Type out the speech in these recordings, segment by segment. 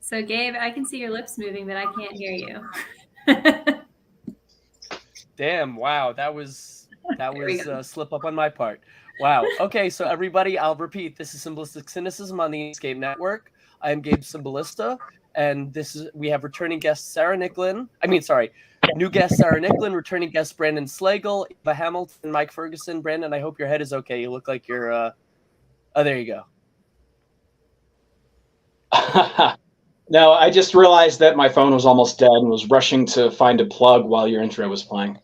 So, Gabe, I can see your lips moving, but I can't hear you. Damn! Wow, that was a slip up on my part. Wow. Okay, so everybody, I'll repeat. This is Cymbalistic Cynicism on the Escape Network. I am Gabe Cymbalista, and we have returning guest Sarah Nicklin. New guest Sarah Nicklin, returning guest Brandon Slagle, Eva Hamilton, Mike Ferguson. Brandon, I hope your head is okay. You look like you're. Oh, there you go. No, I just realized that my phone was almost dead and was rushing to find a plug while your intro was playing.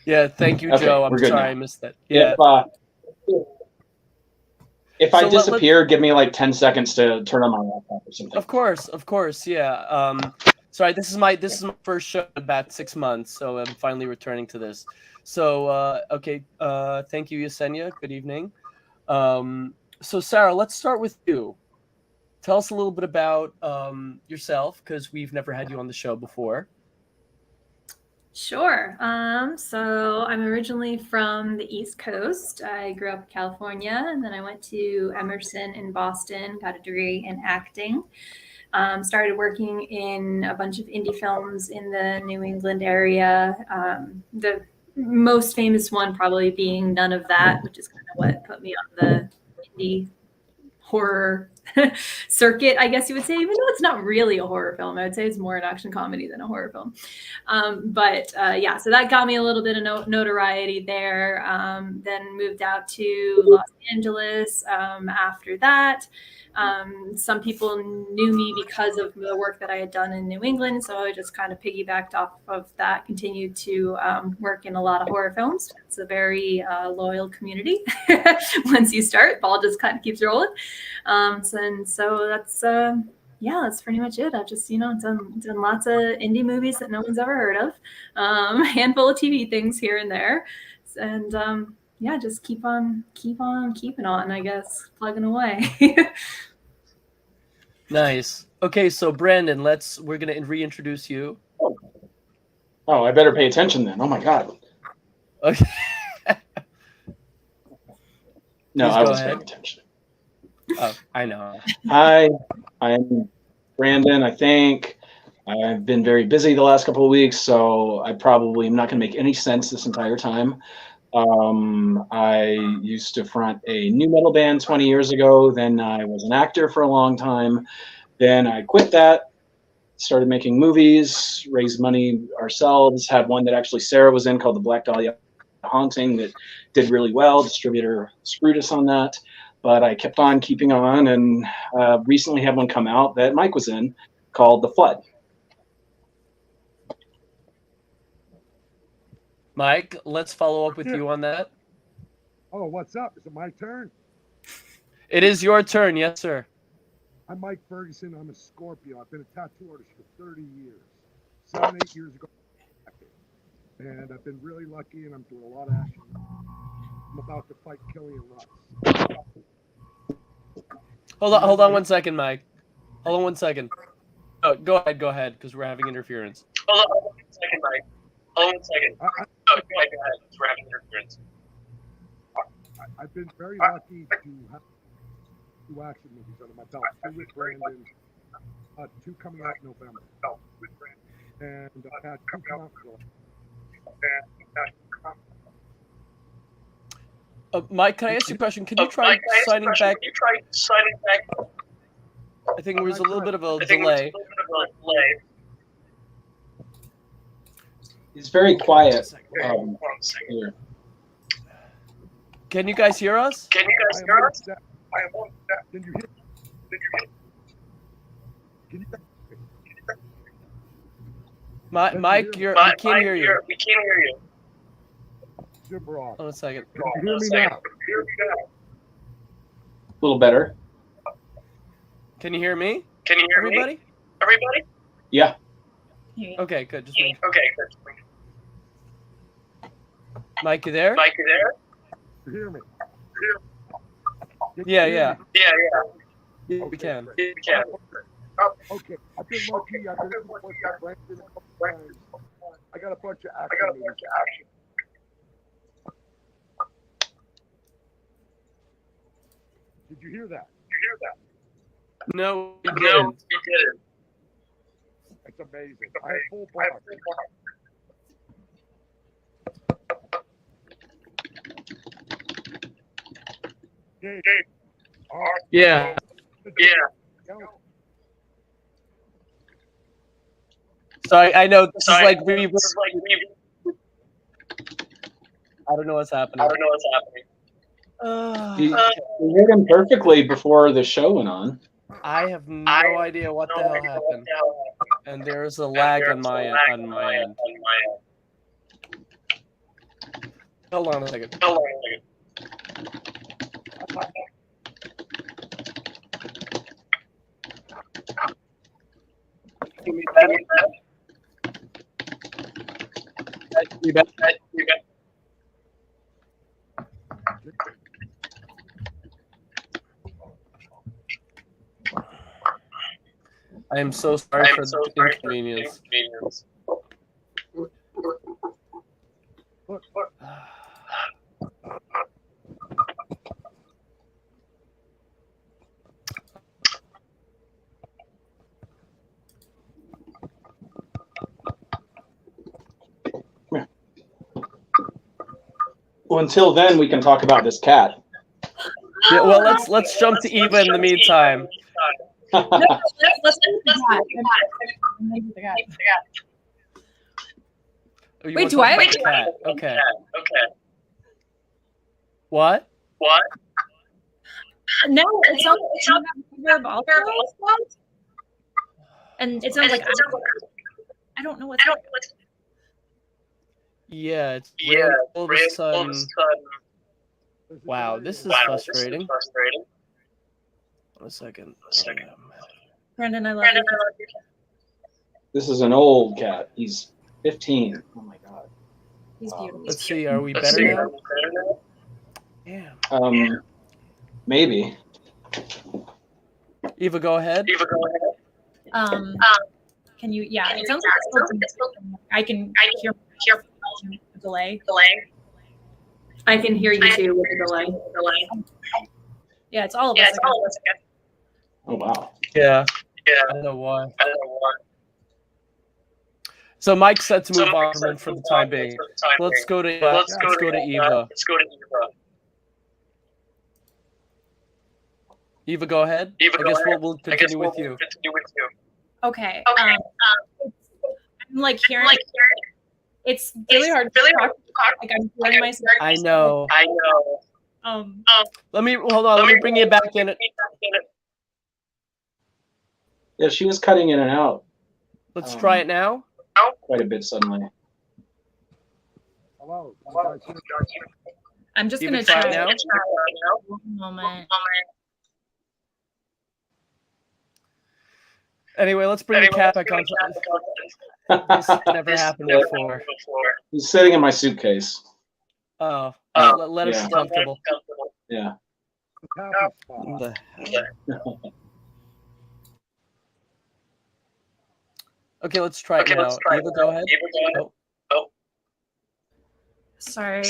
Yeah, thank you, Okay, Joe. I'm sorry now. I missed that. Yeah. If I disappear, give me like 10 seconds to turn on my laptop or something. Of course, yeah. Sorry, this is my first show in about 6 months, so I'm finally returning to this. So, okay, thank you, Yesenia. Good evening. So, Sarah, let's start with you. Tell us a little bit about yourself, because we've never had you on the show before. Sure. So I'm originally from the East Coast. I grew up in California, and then I went to Emerson in Boston, got a degree in acting. Started working in a bunch of indie films in the New England area. The most famous one probably being None of That, which is kind of what put me on the indie horror circuit, I guess you would say, even though it's not really a horror film. I would say it's more an action comedy than a horror film. Yeah, so that got me a little bit of notoriety there. Then moved out to Los Angeles after that. Some people knew me because of the work that I had done in New England, so I just kind of piggybacked off of that, continued to work in a lot of horror films. It's a very loyal community. Once you start, ball just kind of keeps rolling. So that's that's pretty much it. I've just done lots of indie movies that no one's ever heard of, handful of TV things here and there, and just keep on keeping on, I guess, plugging away. Nice. Okay, so Brandon, we're gonna reintroduce you. Oh, I better pay attention then. Oh my God. Okay. No, I was paying attention. Oh, I know. Hi, I'm Brandon. I think I've been very busy the last couple of weeks, so I probably am not going to make any sense this entire time. I used to front a new metal band 20 years ago. Then I was an actor for a long time. Then I quit that, started making movies, raised money ourselves, had one that actually Sarah was in called The Black Dahlia Haunting that did really well. Distributor screwed us on that. But I kept on keeping on, and recently had one come out that Mike was in called The Flood. Mike, let's follow up with you on that. Oh, what's up? Is it my turn? It is your turn, yes, sir. I'm Mike Ferguson. I'm a Scorpio. I've been a tattoo artist for 30 years. 7-8 years ago. And I've been really lucky, and I'm doing a lot of action. I'm about to fight Killian Russ. Hold on 1 second, Mike. Hold on 1 second. Oh, go ahead, because we're having interference. Hold on 1 second, Mike. Hold on 1 second. Go ahead, because we're having interference. I've been very lucky to have 2 action movies under my belt. 2 with Brandon, 2 coming out in November. And I've had 2 come out in Mike, can I ask you a question? Can you try signing back? I think there was a little bit of a delay. He's very quiet. Here. Can you guys hear us? Can you hear? Mike, we can't hear you. We can't hear you. Super off. Hold on a second. Can you hear me now? A little better. Can you hear me? Can you hear everybody? Everybody? Yeah. Okay, good. Okay, good. Mike, you there? Mike, you there? You hear me? Yeah. Okay. We can. Okay. I've been lucky. I've been able to work out Brandon a couple times. I got a bunch of action. Did you hear that? No, we didn't. That's amazing. I have full bar. Yeah. So I know this is like reverb. I don't know what's happening. You heard him perfectly before the show went on. I have no idea what the hell happened. And there's a lag on my end. Hold on a second. I am so sorry for the inconvenience. Well, until then, we can talk about this cat. Yeah, well, let's jump to Eva in the meantime. Let's leave the cat. Oh, you Wait, wanna do talk I have about a the cat? Okay. What? No, it sounds like you have reverb also. And it sounds like I don't know what's happening. Yeah, it's random all of a sudden. Wow, this is frustrating. One second. Brandon, I love you. This is an old cat. He's 15. Oh my god. He's beautiful. Let's see. Are we better now? Yeah. Maybe. Eva, go ahead. Can you? Yeah, it sounds like I can hear the delay. I can hear you too with the delay. Yeah, it's all of us. Oh wow. Yeah. I don't know why. So Mike's set to move on for the time being. Let's go to Eva. Eva, go ahead. I guess we'll continue with you. Okay. I'm like hearing. It's really hard to talk. Like I'm hearing myself. I know. Let me bring you back in. Yeah, she was cutting in and out. Let's try it now. Quite a bit suddenly. Hello. I'm just Eva, gonna try try it now. One moment. Anyway, let's bring the cat back on. This never happened before. He's sitting in my suitcase. Oh, let him be comfortable. Yeah. Okay, let's try it now. Eva, go ahead. Oh. Sorry.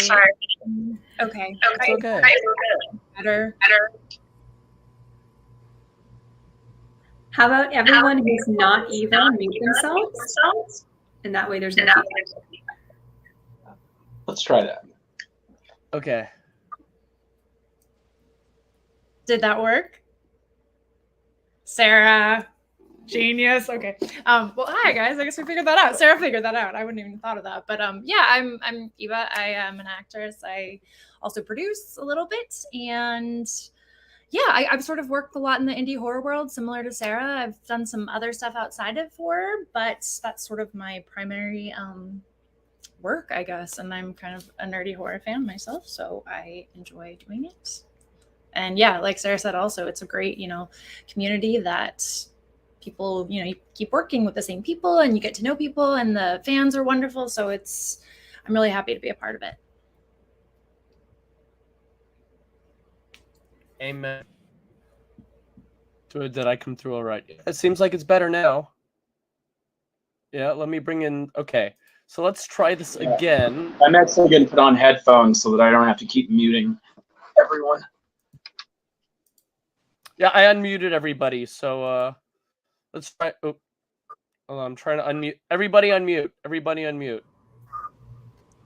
Okay. It's okay. Better. How about everyone who's not Eva mute themselves? And that way there's no feedback. Let's try that. Okay. Did that work? Sarah. Genius. Okay. Well, hi guys. I guess we figured that out. Sarah figured that out. I wouldn't even thought of that. But yeah, I'm Eva. I am an actress. I also produce a little bit, and yeah, I've sort of worked a lot in the indie horror world, similar to Sarah. I've done some other stuff outside of horror, but that's sort of my primary work, I guess. And I'm kind of a nerdy horror fan myself, so I enjoy doing it. And yeah, like Sarah said, also it's a great, community that people, you keep working with the same people and you get to know people, and the fans are wonderful. So I'm really happy to be a part of it. Amen. Did I come through all right? It seems like it's better now. Yeah, let me bring in. Okay, so let's try this again. I'm actually going to put on headphones so that I don't have to keep muting everyone. Yeah, I unmuted everybody, so let's try. Oh, hold on, I'm trying to unmute. Everybody unmute. Everybody unmute.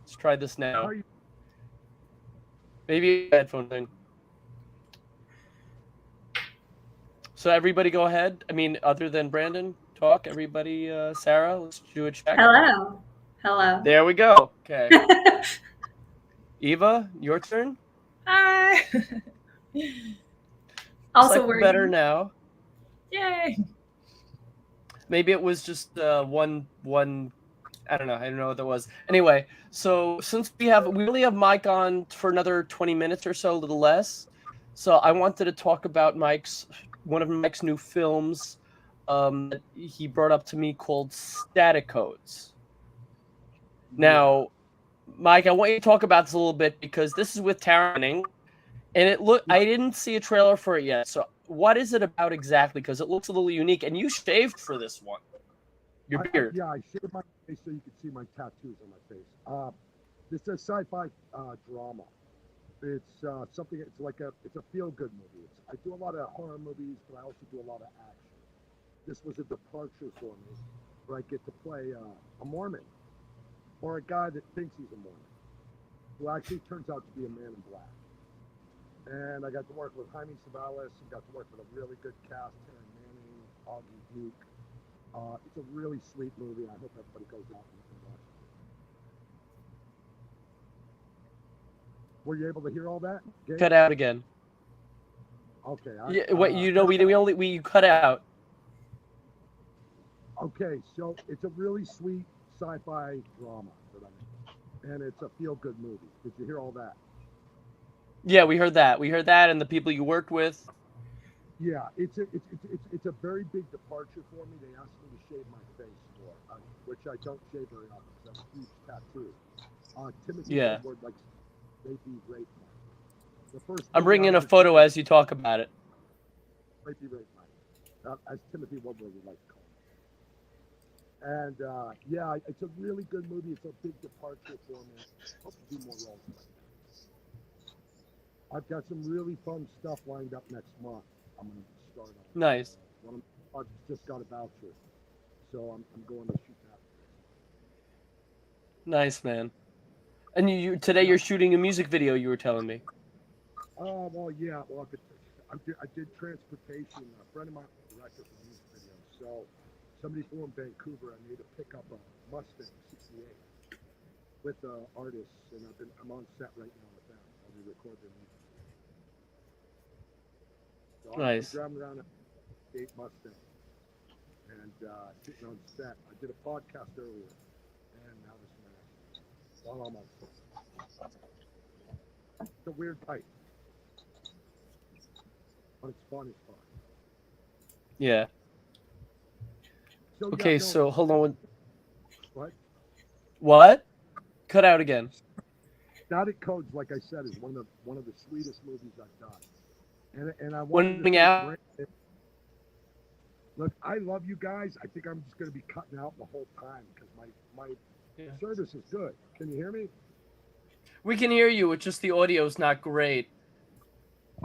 Let's try this now. Maybe a headphone thing. So everybody go ahead. I mean, other than Brandon, talk. Everybody, Sarah, let's do a check. Hello. Hello. There we go. Okay. Eva, your turn. Hi. Also It's like working. better now. Yay. Maybe it was just one. I don't know what that was. Anyway, so since we only have Mike on for another 20 minutes or so, a little less. So I wanted to talk about one of Mike's new films that he brought up to me called Static Codes. Now, Mike, I want you to talk about this a little bit because this is with Taryn, and I didn't see a trailer for it yet. So what is it about exactly? Because it looks a little unique, and you shaved for this one. Your beard. I shaved my face so you can see my tattoos on my face. This is a sci-fi drama. It's something. It's a feel-good movie. I do a lot of horror movies, but I also do a lot of action. This was a departure for me, where I get to play a Mormon, or a guy that thinks he's a Mormon, who actually turns out to be a man in black. And I got to work with Jaime Cymbalistic, and got to work with a really good cast, Taryn Manning, Augie Duke. It's a really sweet movie. I hope everybody goes out and watches it. Were you able to hear all that? Gabe? Cut out again. Okay. We cut out. Okay, so it's a really sweet sci-fi drama that I'm in, and it's a feel-good movie. Did you hear all that? Yeah, we heard that. We heard that, and the people you worked with. Yeah, it's a very big departure for me. They asked me to shave my face more, which I don't shave very often because I have a huge tattoo. Timothy Woodward likes rapey rape Mike. The first I'm bringing a photo as you talk about it. Rapey rape Mike, as Timothy Woodward would like to call it. And it's a really good movie. It's a big departure for me. Hope to do more roles like that. I've got some really fun stuff lined up next month. I'm going to start on. Nice. One of my projects just got a voucher, so I'm going to shoot that. Nice, man. And today you're shooting a music video. You were telling me. Oh well, yeah. Well, I did transportation. A friend of mine was a director for music videos, so somebody flew in Vancouver. I made a pick up a Mustang '68 with artists, and I'm on set right now with them. I'll be recording music. So Nice. I'm driving around a '68 Mustang and sitting on set. I did a podcast earlier, and now this man while I'm on set. It's a weird type, but it's fun. It's fun. Yeah. So, Okay, so hold on. What? What? Cut out again. Static Codes, like I said, is one of the sweetest movies I've done. And I When wanted to out? Look, I love you guys. I think I'm just going to be cutting out the whole time because my service is good. Can you hear me? We can hear you. It's just the audio's not great.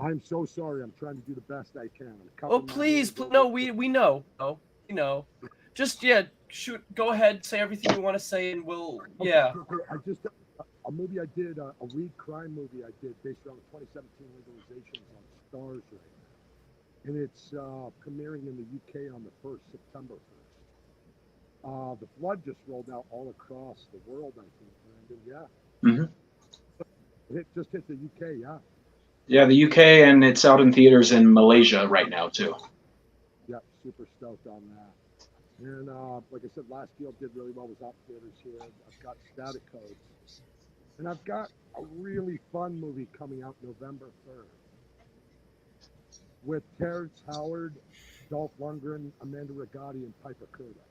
I'm so sorry. I'm trying to do the best I can. Oh, please. No, we know. Oh, we know. Just, shoot. Go ahead. Say everything you want to say, and we'll, yeah. Okay, a movie I did, a weed crime movie I did based on the 2017 legalizations on Stars right now. And it's premiering in the UK on the 1st, September 1st. The flood just rolled out all across the world, I think, Brandon. Yeah. Mm-hmm. It just hit the UK, yeah. Yeah, the UK, and it's out in theaters in Malaysia right now, too. Yeah, super stoked on that. And like I said, last deal did really well, was out in theaters here. I've got Static Codes. And I've got a really fun movie coming out November 3rd with Terrence Howard, Dolph Lundgren, Amanda Rigotti, and Piper Curda.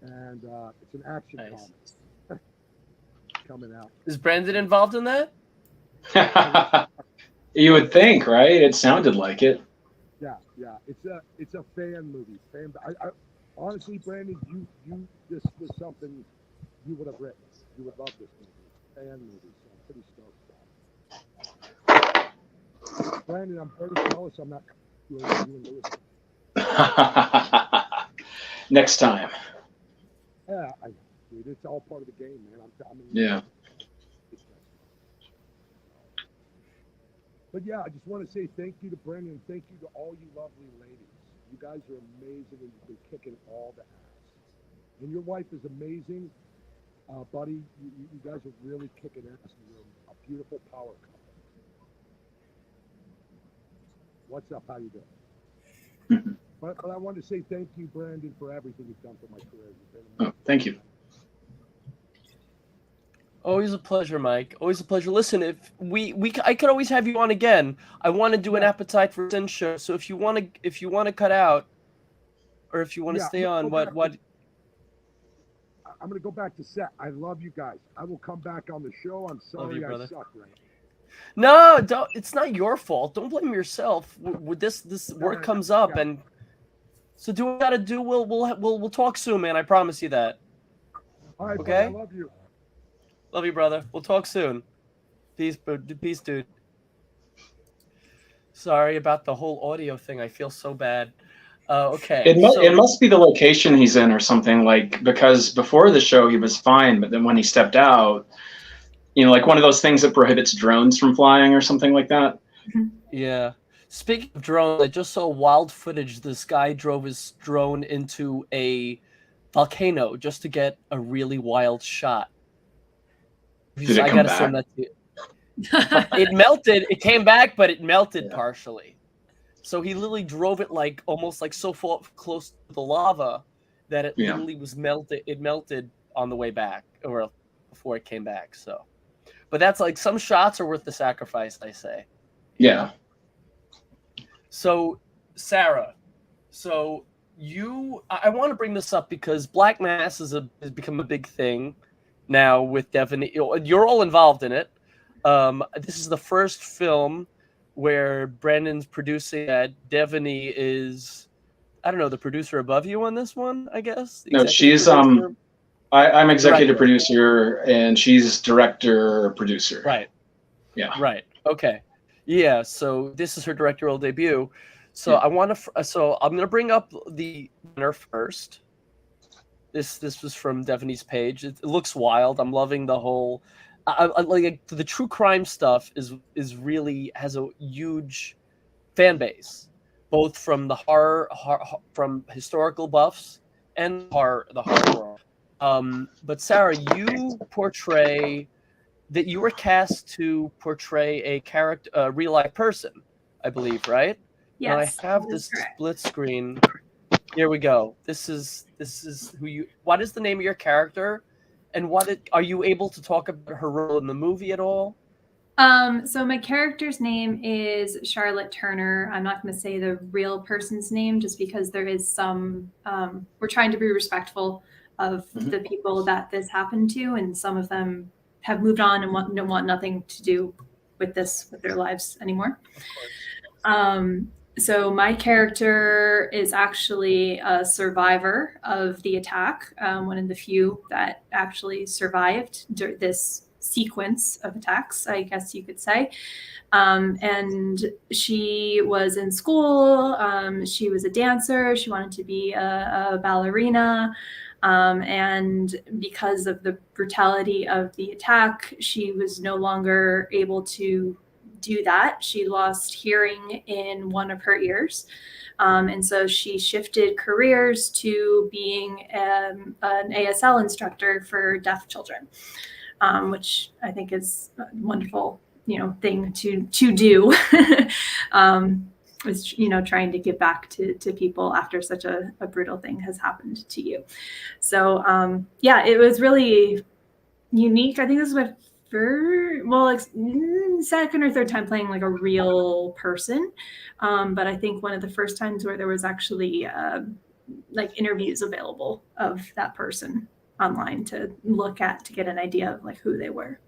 And it's an action comedy coming out. Is Brandon involved in that? You would think, right? It sounded like it. Yeah. It's a fan movie. I honestly, Brandon, this was something you would have written. You would love this movie. Fan movie, so I'm pretty stoked about it. Brandon, I'm very jealous. I'm not you and Lewis. Next time. Yeah, dude, it's all part of the game, man. I mean, Yeah. But yeah, I just want to say thank you to Brandon. Thank you to all you lovely ladies. You guys are amazing, and you've been kicking all the ass. And your wife is amazing, buddy. You guys are really kicking ass, and you're a beautiful power couple. What's up? How you doing? But I want to say thank you, Brandon, for everything you've done for my career. You've been amazing. Oh, thank you. Always a pleasure, Mike. Always a pleasure. Listen, I could always have you on again. I want to do an Appetite for Sin show. So if you want to cut out, or if you want to stay on, what? I'm going to go back to set. I love you guys. I will come back on the show. I'm sorry I suck, right? No, don't. It's not your fault. Don't blame yourself. With this work comes up, and so do what we gotta do. We'll talk soon, man. I promise you that. All right, okay. Buddy, I love you. Love you, brother. We'll talk soon. Peace, dude. Sorry about the whole audio thing. I feel so bad. Okay. It must be the location he's in or something, like, because before the show he was fine, but then when he stepped out, like one of those things that prohibits drones from flying or something like that. Yeah. Speaking of drones, I just saw wild footage. This guy drove his drone into a volcano just to get a really wild shot. Did it come back? Send that to you. It melted. It came back, but it melted partially. So he literally drove it almost so far close to the lava that it literally was melted. It melted on the way back or before it came back. So, but that's some shots are worth the sacrifice, I say. Yeah. So, Sarah, I want to bring this up because Black Mass has become a big thing now with Devaney. You're all involved in it. This is the first film where Brandon's producing that. Devaney is, I don't know, the producer above you on this one, I guess? No, she's, I'm executive producer, and she's director producer. Right. Yeah. Right. Okay. Yeah. So this is her directorial debut. So I'm going to bring up the winner first. This was from Devaney's page. It looks wild. I'm loving the whole. The true crime stuff is really has a huge fan base, both from the horror from historical buffs and the horror world. But Sarah, you portray that you were cast to portray a character, a real life person, I believe, right? Yes. And I have this split screen. Here we go. This is who you. What is the name of your character, and are you able to talk about her role in the movie at all? So my character's name is Charlotte Turner. I'm not going to say the real person's name just because there is some. We're trying to be respectful of the people that this happened to, and some of them have moved on and want nothing to do with their lives anymore. So my character is actually a survivor of the attack, one of the few that actually survived this sequence of attacks, I guess you could say. And she was in school. She was a dancer. She wanted to be a ballerina. And because of the brutality of the attack, she was no longer able to do that. She lost hearing in one of her ears. And so she shifted careers to being an ASL instructor for deaf children, which I think is a wonderful, thing to do. Is, trying to give back to people after such a brutal thing has happened to you. So, it was really unique. I think this is my second or third time playing a real person. But I think one of the first times where there was actually interviews available of that person online to look at to get an idea of who they were.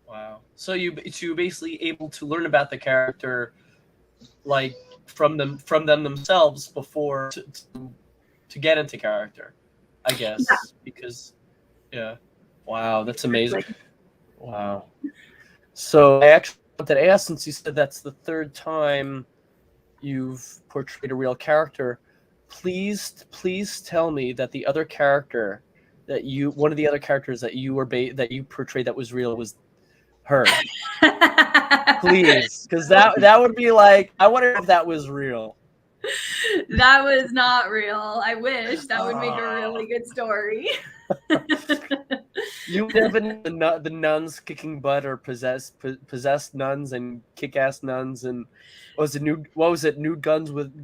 Wow. So you basically able to learn about the character from them themselves before to get into character, I guess. Yeah. Because wow, that's amazing. Wow. So I actually wanted to ask, since you said that's the third time you've portrayed a real character, please tell me that the other character one of the other characters that you portrayed that was real was her. Please, because that would be like, I wonder if that was real. That was not real. I wish. That would make a really good story. You would have been the nuns kicking butt, or possessed nuns and kick-ass nuns, and what was it? Nude guns with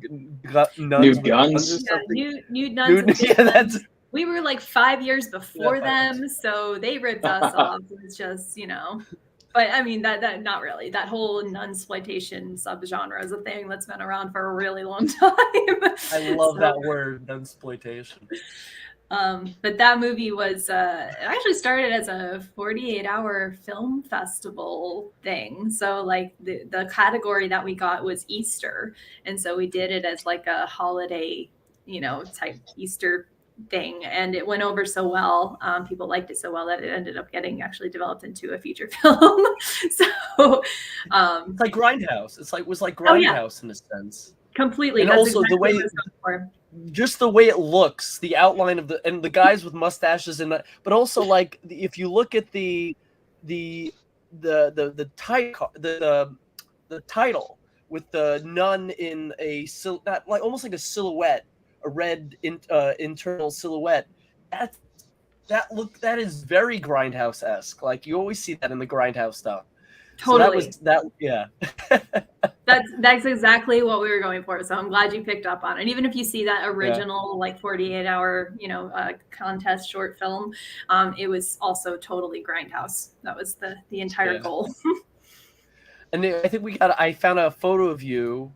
nuns. Nude with guns? or something? Yeah, nude nuns. And Yeah, that's. We were like 5 years before Yeah. them, so they ripped us off. It's just, But I mean, that not really. That whole nunsploitation subgenre is a thing that's been around for a really long time. I love that word, nunsploitation. But that movie was it actually started as a 48-hour film festival thing. So like the category that we got was Easter, and so we did it as like a holiday, type Easter thing, and it went over so well. People liked it so well that it ended up getting actually developed into a feature film. So it's like Grindhouse. It was like Grindhouse in a sense. Completely. And that's also exactly the way, what I was going for. Just the way it looks, the outline of the guys with mustaches, but also like if you look at the title with the nun in almost like a silhouette, a red internal silhouette. That is very Grindhouse-esque. Like you always see that in the Grindhouse stuff. Totally. So that was yeah. That's exactly what we were going for. So I'm glad you picked up on it. And even if you see that original like 48-hour contest short film, it was also totally Grindhouse. That was the entire goal. And I think I found a photo of you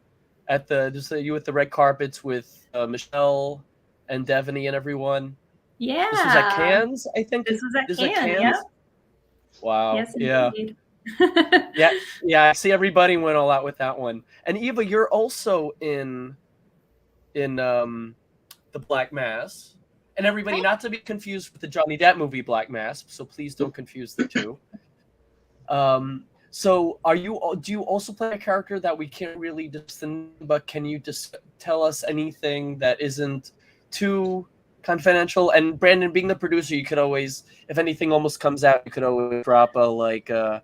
at you with the red carpets with Michelle and Devaney and everyone. Yeah. This was at Cannes, I think. This was at Cannes. Yeah. Wow. Yes, yeah. indeed. Yeah. I see everybody went all out with that one. And Eva, you're also in the Black Mass. And everybody, not to be confused with the Johnny Depp movie Black Mass, so please don't confuse the two. So do you also play a character that we can't really distinguish, but can you just tell us anything that isn't too confidential? And Brandon, being the producer, you could always, if anything almost comes out, you could always drop a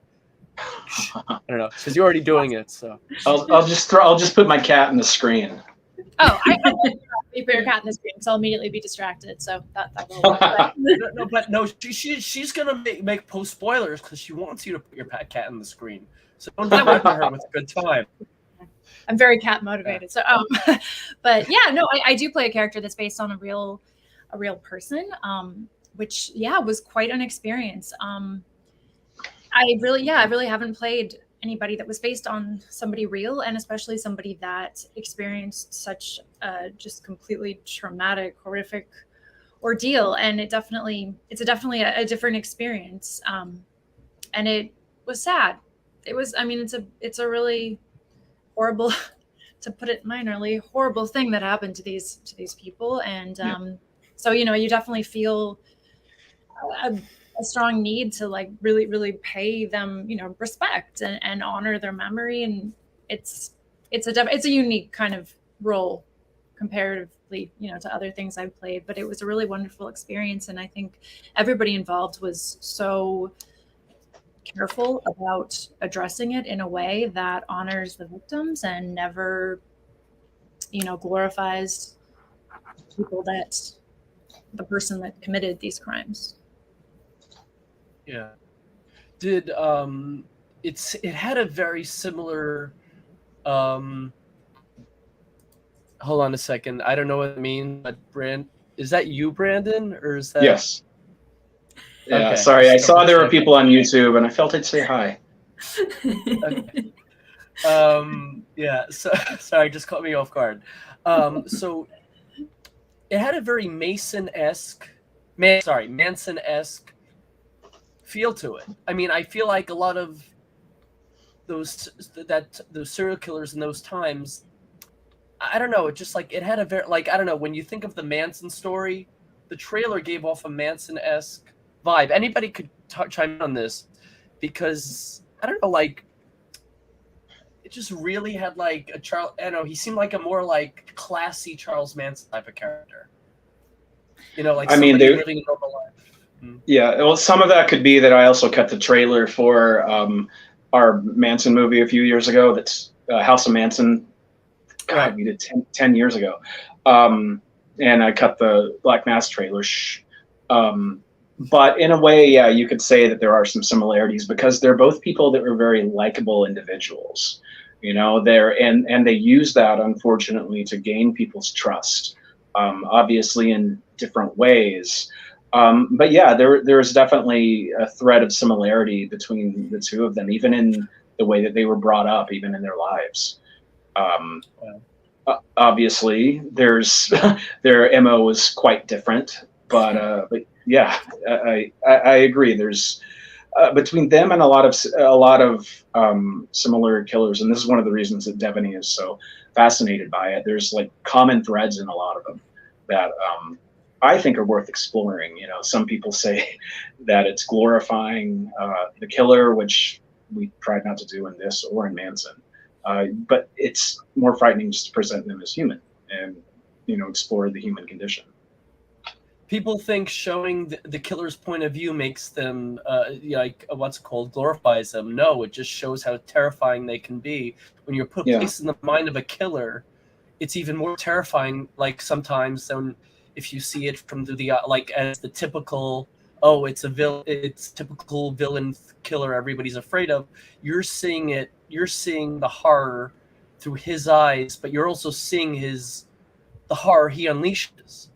I don't know, because you're already doing it. So I'll just put my cat in the screen. Oh, I won't put your cat in the screen because I'll immediately be distracted. So that will work. no, she's gonna make post spoilers because she wants you to put your cat in the screen. So don't distract her with a good time. I'm very cat motivated. So, but yeah, no, I do play a character that's based on a real person, which was quite an experience. I really haven't played anybody that was based on somebody real, and especially somebody that experienced such a just completely traumatic, horrific ordeal. And it's definitely a different experience. And it was sad. It's a really horrible, to put it minorly, horrible thing that happened to these people. And so, you definitely feel a strong need to like really, really pay them, respect and honor their memory. And it's a unique kind of role comparatively, to other things I've played, but it was a really wonderful experience. And I think everybody involved was so careful about addressing it in a way that honors the victims and never, glorifies the person that committed these crimes. Yeah. Did it had a very similar hold on a second. I don't know what it means, but is that you, Brandon? Or is that Yes. Yeah, okay. sorry. I saw there were people on YouTube and I felt I'd say hi. Okay. Yeah, so sorry, just caught me off guard. So it had a very Manson-esque feel to it. I mean, I feel like a lot of those serial killers in those times, I don't know, it just like it had a very I don't know, when you think of the Manson story, the trailer gave off a Manson-esque vibe. Anybody could chime in on this, because I don't know, like it just really had like a Charles. I don't know. He seemed like a more like classy Charles Manson type of character. You know, like somebody living a normal life. Yeah, well, some of that could be that I also cut the trailer for our Manson movie a few years ago. That's House of Manson. God, Right. we did 10 years ago. And I cut the Black Mass trailer. But in a way, yeah, you could say that there are some similarities because they're both people that were very likable individuals. You know, and they use that, unfortunately, to gain people's trust, obviously in different ways. But yeah, there is definitely a thread of similarity between the two of them, even in the way that they were brought up, even in their lives. Obviously, there's their MO was quite different, but yeah, I agree. There's between them and a lot of similar killers, and this is one of the reasons that Devaney is so fascinated by it. There's like common threads in a lot of them that I think are worth exploring. You know, some people say that it's glorifying the killer, which we tried not to do in this or in Manson. But it's more frightening just to present them as human and, you know, explore the human condition. People think showing the killer's point of view makes them, like, what's it called, glorifies them. No, it just shows how terrifying they can be. When you're placed in the mind of a killer, it's even more terrifying, like, sometimes than if you see it from the like, as the typical, oh, it's typical villain killer everybody's afraid of. You're seeing the horror through his eyes, but you're also seeing the horror he unleashes.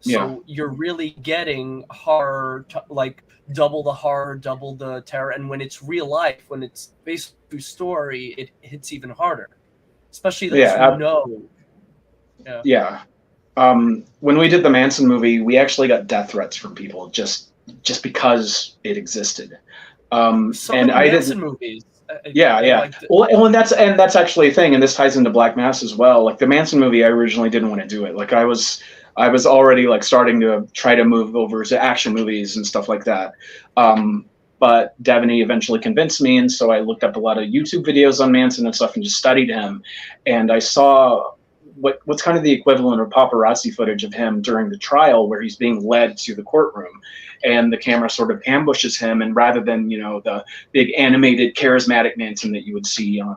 So you're really getting horror, like double the horror, double the terror. And when it's real life, when it's based through story, it hits even harder, especially those who know. Yeah. When we did the Manson movie, we actually got death threats from people just because it existed. And I Manson movies. Yeah. Well, and that's actually a thing, and this ties into Black Mass as well. Like the Manson movie, I originally didn't want to do it. Like I was already like starting to try to move over to action movies and stuff like that. But Devaney eventually convinced me, and so I looked up a lot of YouTube videos on Manson and stuff and just studied him. And I saw what's kind of the equivalent of paparazzi footage of him during the trial, where he's being led to the courtroom and the camera sort of ambushes him. And rather than, you know, the big animated charismatic Manson that you would see on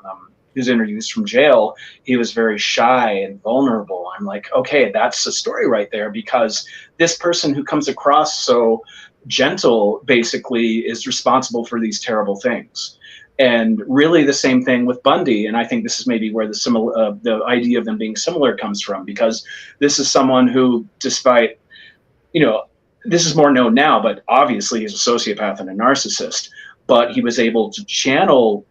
his interviews from jail, he was very shy and vulnerable. I'm like, okay, that's a story right there, because this person who comes across so gentle basically is responsible for these terrible things. And really the same thing with Bundy. And I think this is maybe where the idea of them being similar comes from, because this is someone who, despite, you know, this is more known now, but obviously he's a sociopath and a narcissist, but he was able to channel,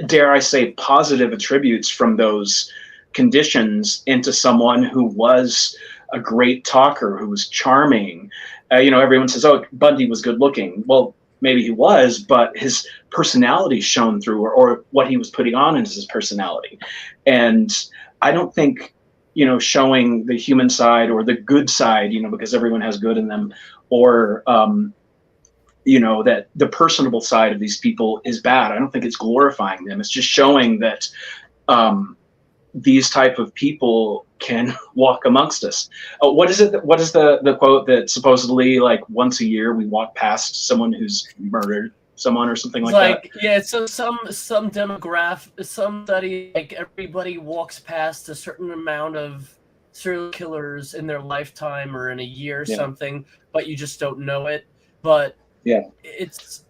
dare I say, positive attributes from those conditions into someone who was a great talker, who was charming. You know, everyone says, oh, Bundy was good looking. Well, maybe he was, but his personality shone through, or what he was putting on is his personality. And I don't think, you know, showing the human side or the good side, you know, because everyone has good in them, or, you know, that the personable side of these people is bad. I don't think it's glorifying them. It's just showing that these type of people can walk amongst us. What is it? What is the quote that supposedly, like, once a year we walk past someone who's murdered someone or something like that? Yeah, so some demographic, some study, like everybody walks past a certain amount of serial killers in their lifetime or in a year or something, but you just don't know it. But it's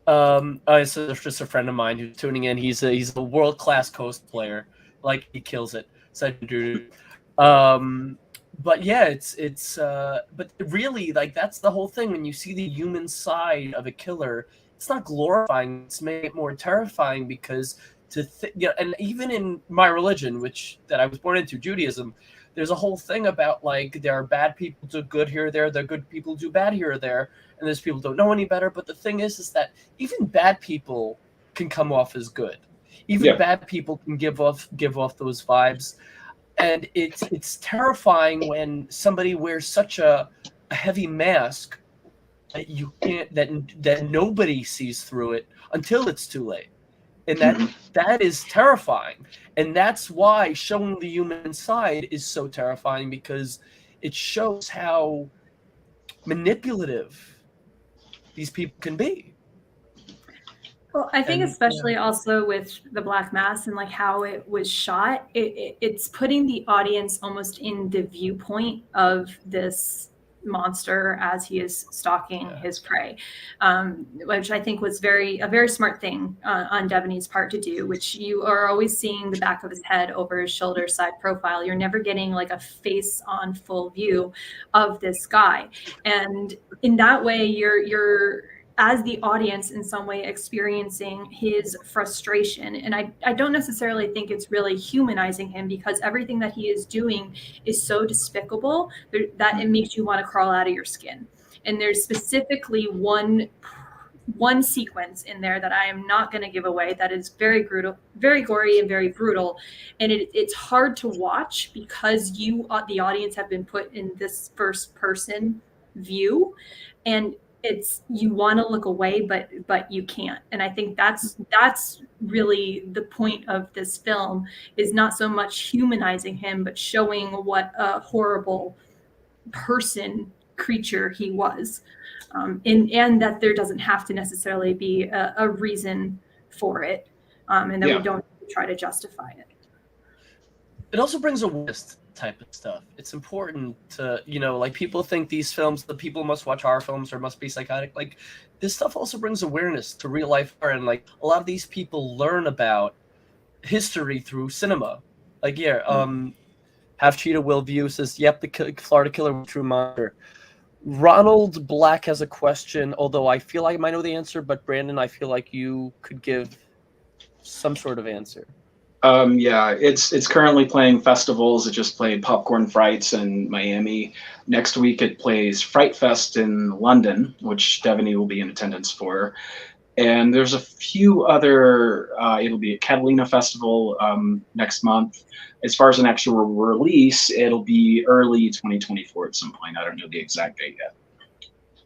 so there's just a friend of mine who's tuning in. He's a world-class cosplayer. Like, he kills it. But yeah, it's but really, like, that's the whole thing. When you see the human side of a killer, it's not glorifying, it's making it more terrifying, because and even in my religion, that I was born into, Judaism, there's a whole thing about, like, there are bad people do good here or there, there are good people do bad here or there, and there's people who don't know any better. But the thing is that even bad people can come off as good. Even bad people can give off those vibes. And it's terrifying when somebody wears such a heavy mask that you can't, that nobody sees through it until it's too late. And that is terrifying. And that's why showing the human side is so terrifying, because it shows how manipulative these people can be. Well, I think And, especially also with the Black Mass and like how it was shot, it's putting the audience almost in the viewpoint of this monster as he is stalking his prey, which I think was a very smart thing on Devaney's part to do, which you are always seeing the back of his head over his shoulder side profile. You're never getting like a face on full view of this guy. And in that way, you're as the audience in some way experiencing his frustration. And I don't necessarily think it's really humanizing him, because everything that he is doing is so despicable that it makes you want to crawl out of your skin. And there's specifically one sequence in there that I am not going to give away that is very brutal, very gory, and very brutal. And it's hard to watch because you, the audience, have been put in this first person view, and you want to look away, but you can't. And I think that's really the point of this film, is not so much humanizing him, but showing what a horrible creature he was, and that there doesn't have to necessarily be a reason for it, and that we don't try to justify it. It also brings awareness type of stuff. It's important to, like, people think these films, the people must watch horror films or must be psychotic. Like, this stuff also brings awareness to real life horror, and like a lot of these people learn about history through cinema. Like, Half Cheetah Will View says, "Yep, the Florida Killer was a true monster." Ronald Black has a question, although I feel like I might know the answer, but Brandon, I feel like you could give some sort of answer. It's currently playing festivals. It just played Popcorn Frights in Miami. Next week it plays Fright Fest in London, which Devaney will be in attendance for. And there's a few other, it'll be at Catalina Festival next month. As far as an actual release, it'll be early 2024 at some point. I don't know the exact date yet.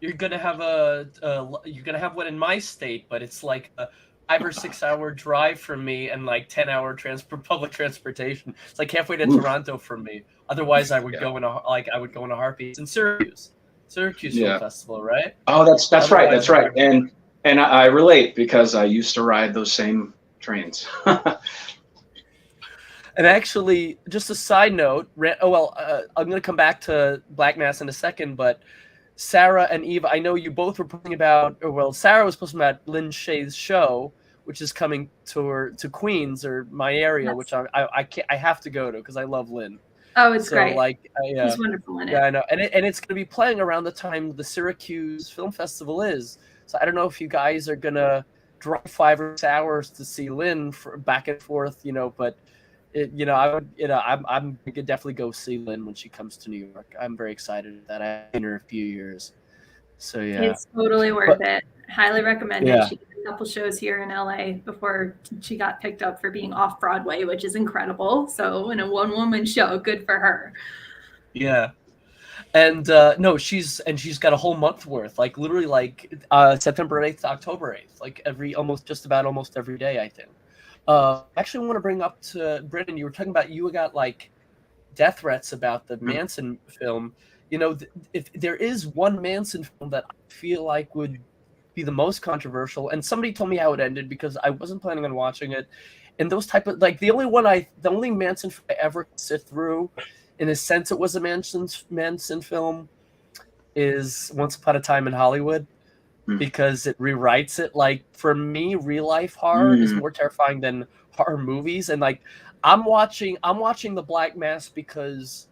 You're gonna have one in my state, but it's like a 5 or 6 hour drive from me and like 10-hour public transportation. It's like halfway to Toronto from me. Otherwise, I would go in a heartbeat. It's in Syracuse Film Festival, right? Oh, that's right. That's right. And I relate, because I used to ride those same trains. And actually, just a side note. I'm going to come back to Black Mass in a second, but Sarah and Eva, I know you both were posting about, Sarah was posting about Lynn Shay's show, which is coming to Queens, or my area, which I have to go to because I love Lynn. Oh, it's great. He's wonderful in it. Yeah, I know, and it's going to be playing around the time the Syracuse Film Festival is. So I don't know if you guys are gonna drive 5 or 6 hours to see Lynn back and forth, but I'm gonna definitely go see Lynn when she comes to New York. I'm very excited that I've seen her a few years. So yeah, it's totally worth it. Highly recommend it. Yeah. She did a couple shows here in LA before she got picked up for being off Broadway, which is incredible. So in a one-woman show, good for her. Yeah. And she's got a whole month worth, like literally like September 8th to October 8th, like almost every day, I think. Actually, I want to bring up to Brendan, you were talking about, you got like death threats about the Manson film. If there is one Manson film that I feel like would be the most controversial, and somebody told me how it ended because I wasn't planning on watching it, and those type of, like, the only Manson film I ever sit through, in a sense it was a Manson film, is Once Upon a Time in Hollywood, because it rewrites it. Like, for me, real life horror is more terrifying than horror movies. And like, I'm watching the Black Mass because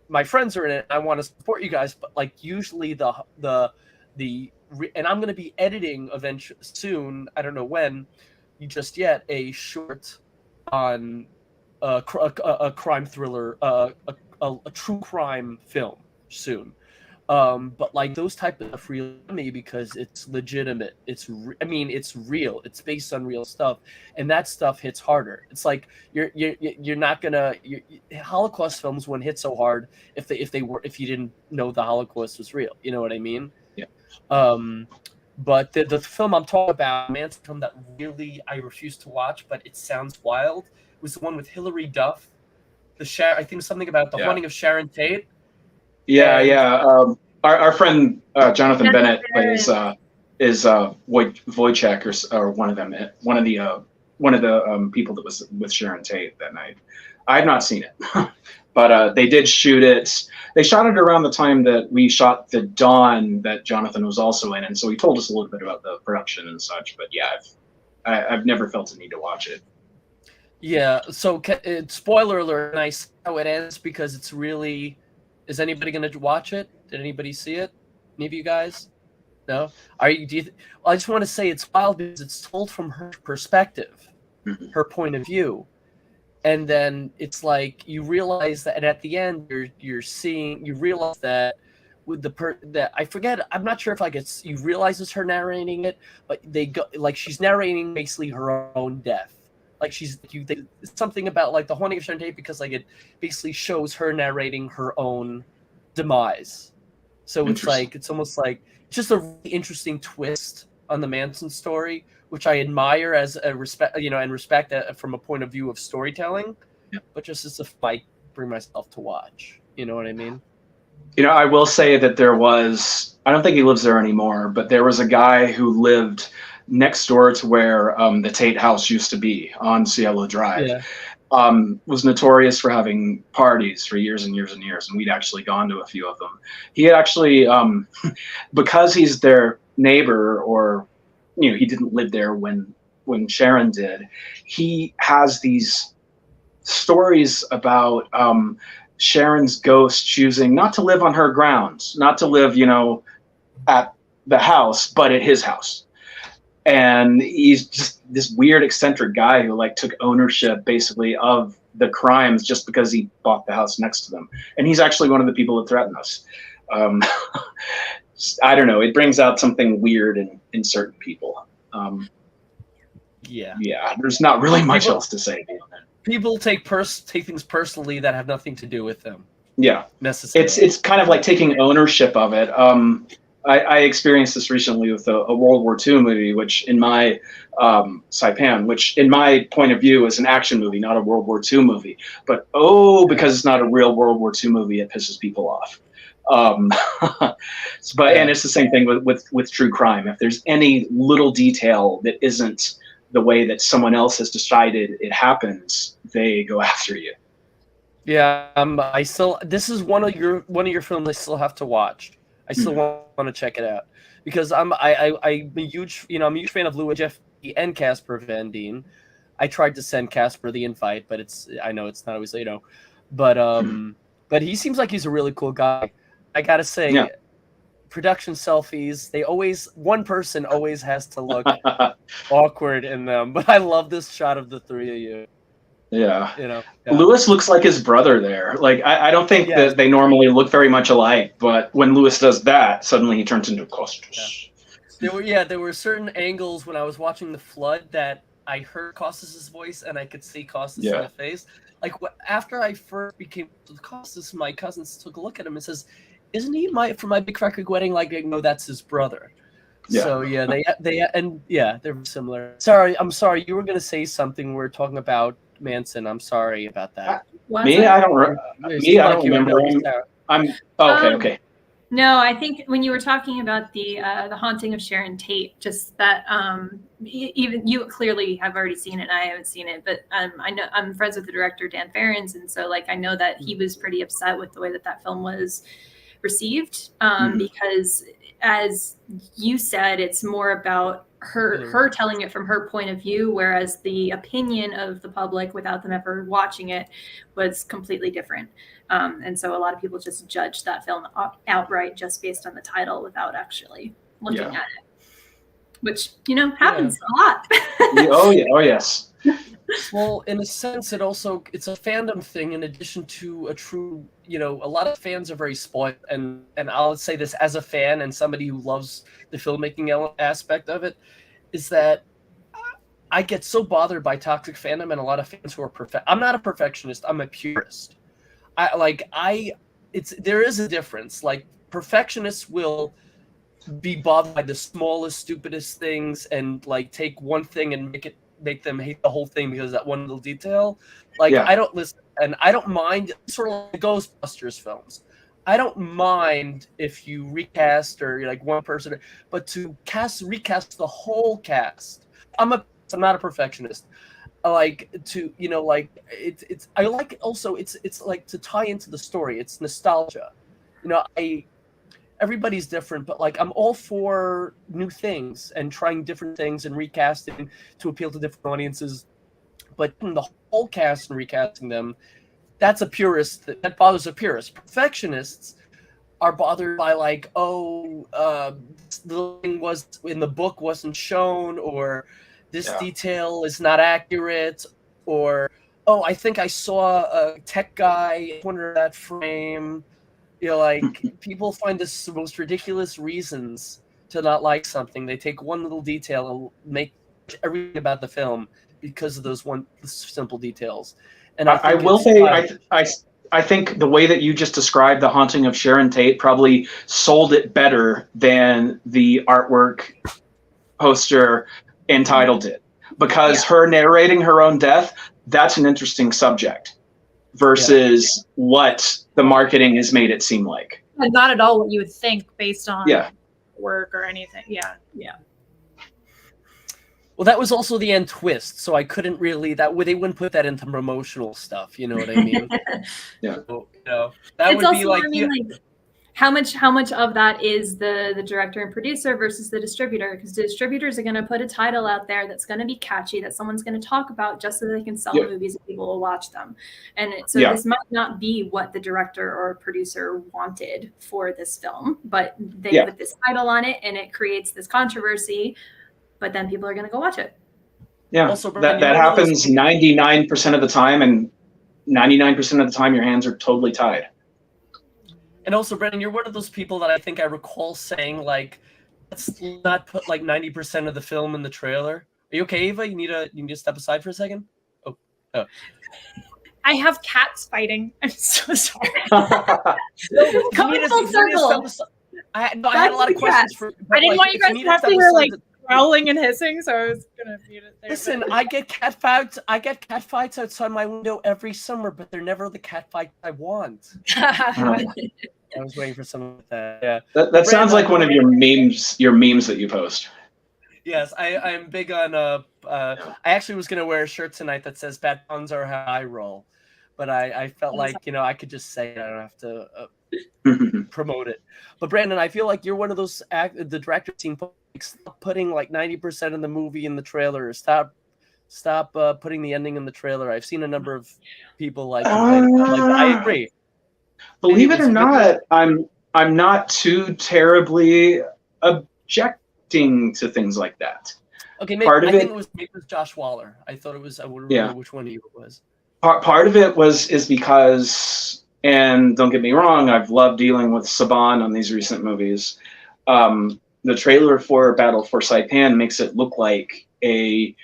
my friends are in it and I want to support you guys, but like usually and I'm going to be editing eventually soon, I don't know when, just yet, a short on a crime thriller, a true crime film soon. But like those type of stuff really me because it's legitimate. It's real. It's based on real stuff, and that stuff hits harder. It's like you're not gonna Holocaust films wouldn't hit so hard if you didn't know the Holocaust was real. You know what I mean? Yeah. But the film I'm talking about, Manson film that really I refuse to watch, but it sounds wild, was the one with Hilary Duff. I think something about the haunting of Sharon Tate. Yeah, And- yeah. Our friend Jonathan Bennett is Wojciech or one of them, one of the people that was with Sharon Tate that night. I've not seen it, but they did shoot it. They shot it around the time that we shot The Dawn that Jonathan was also in, and so he told us a little bit about the production and such. But yeah, I've never felt a need to watch it. Yeah, so spoiler alert, and I see how it ends because it's really. Is anybody going to watch it? Did anybody see it? Any of you guys? No. Are you? I just want to say it's wild because it's told from her perspective, her point of view, and then it's like you realize that, and at the end you realize that with that I forget. I'm not sure if you realize it's her narrating it, but they go like she's narrating basically her own death. Like something about like the haunting of Sharon Tate because like it basically shows her narrating her own demise. So it's almost like just a really interesting twist on the Manson story, which I admire as a respect, and respect from a point of view of storytelling. Yeah. But just as if I bring myself to watch, you know what I mean? I will say that I don't think he lives there anymore, but there was a guy who lived next door to where the Tate house used to be on Cielo Drive. Yeah. Was notorious for having parties for years and years and years, and we'd actually gone to a few of them. He had actually, because he's their neighbor, or he didn't live there when Sharon did. He has these stories about Sharon's ghost choosing not to live on her grounds, not to live, at the house, but at his house. And he's just this weird eccentric guy who like took ownership basically of the crimes just because he bought the house next to them. And he's actually one of the people that threatened us. I don't know. It brings out something weird in certain people. Yeah. There's not really much else to say beyond that. People take things personally that have nothing to do with them. Yeah, necessarily. It's kind of like taking ownership of it. I experienced this recently with a World War II movie, which in my Saipan, which in my point of view is an action movie, not a World War II movie. But because it's not a real World War II movie, it pisses people off. And it's the same thing with true crime. If there's any little detail that isn't the way that someone else has decided it happens, they go after you. Yeah, this is one of your films I still have to watch. I still want to check it out because I'm a huge fan of Louis Jeffy and Casper Van Dien. I tried to send Casper the invite, but I know it's not always but he seems like he's a really cool guy. I gotta say, production selfies, one person always has to look awkward in them, but I love this shot of the three of you. Yeah. Louis looks like his brother there. Like I don't think that they normally look very much alike, but when Louis does that, suddenly he turns into Costas. Yeah. There were certain angles when I was watching The Flood that I heard Costas' voice and I could see Costas in the face. Like after I first became Costas, my cousins took a look at him and says, "Isn't he for my big fat Greek wedding?" Like, no, that's his brother. Yeah. So they're similar. I'm sorry. You were gonna say something. We're talking about Manson. I'm sorry about that. I don't remember. Okay. No, I think when you were talking about the haunting of Sharon Tate, just that even you clearly have already seen it and I haven't seen it, but I know I'm friends with the director Dan Ferens, and so like I know that he was pretty upset with the way that film was received because, as you said, it's more about her telling it from her point of view, whereas the opinion of the public without them ever watching it was completely different. And so a lot of people just judge that film outright just based on the title without actually looking at it, which happens a lot. Oh yes. Well, in a sense, it's a fandom thing in addition to a true, a lot of fans are very spoiled. And I'll say this as a fan and somebody who loves the filmmaking aspect of it, is that I get so bothered by toxic fandom and a lot of fans who are I'm not a perfectionist. I'm a purist. There is a difference. Like perfectionists will be bothered by the smallest, stupidest things, and like take one thing and make them hate the whole thing because of that one little detail. Like Yeah. I don't listen, and I don't mind. Sort of like Ghostbusters films. I don't mind if you recast or like one person, but to recast the whole cast. I'm not a perfectionist. I like to, like it's I like it also it's like to tie into the story. It's nostalgia. Everybody's different, but like I'm all for new things and trying different things and recasting to appeal to different audiences. But the whole cast and recasting them, that's a purist. That bothers a purist. Perfectionists are bothered by like, the thing was in the book wasn't shown, or this detail is not accurate, or I think I saw a tech guy in corner of that frame. Like people find this the most ridiculous reasons to not like something. They take one little detail and make everything about the film because of those one simple details. And I will say, I think the way that you just described The Haunting of Sharon Tate probably sold it better than the artwork poster entitled it, because her narrating her own death, that's an interesting subject versus what the marketing has made it seem like. And not at all what you would think based on work or anything. Yeah. Well, that was also the end twist, so I couldn't really they wouldn't put that into promotional stuff. You know what I mean? So, that it's would be also, like, how much of that is the director and producer versus the distributor? Because the distributors are going to put a title out there that's going to be catchy, that someone's going to talk about just so they can sell movies and people will watch them. And so this might not be what the director or producer wanted for this film, but they put this title on it and it creates this controversy, but then people are going to go watch it. Yeah, also, that happens 99% of the time, and 99% of the time your hands are totally tied. And also, Brendan, you're one of those people that I think I recall saying, like, let's not put like 90% of the film in the trailer. Are you okay, Ava? You need to step aside for a second? Oh. I have cats fighting. I'm so sorry. Coming full circle. I had a lot of questions for. I didn't want you guys to have to hear like growling and hissing, so I was gonna mute it there. Listen, I get cat fights outside my window every summer, but they're never the cat fights I want. I was waiting for some of that. Yeah, that sounds like one of your memes that you post. Yes, I'm big on. I actually was gonna wear a shirt tonight that says "Bad puns are how I roll," but I felt like I could just say it. I don't have to promote it. But Brandon, I feel like you're one of those the director team. Stop putting like 90% of the movie in the trailer. Stop putting the ending in the trailer. I've seen a number of people like complain. I agree. Believe it or not, I'm not too terribly objecting to things like that. Okay, maybe I think it was Josh Waller. I thought it was. I wouldn't remember which one of you it was. Part of it is because, and don't get me wrong, I've loved dealing with Saban on these recent movies. The trailer for Battle for Saipan makes it look like a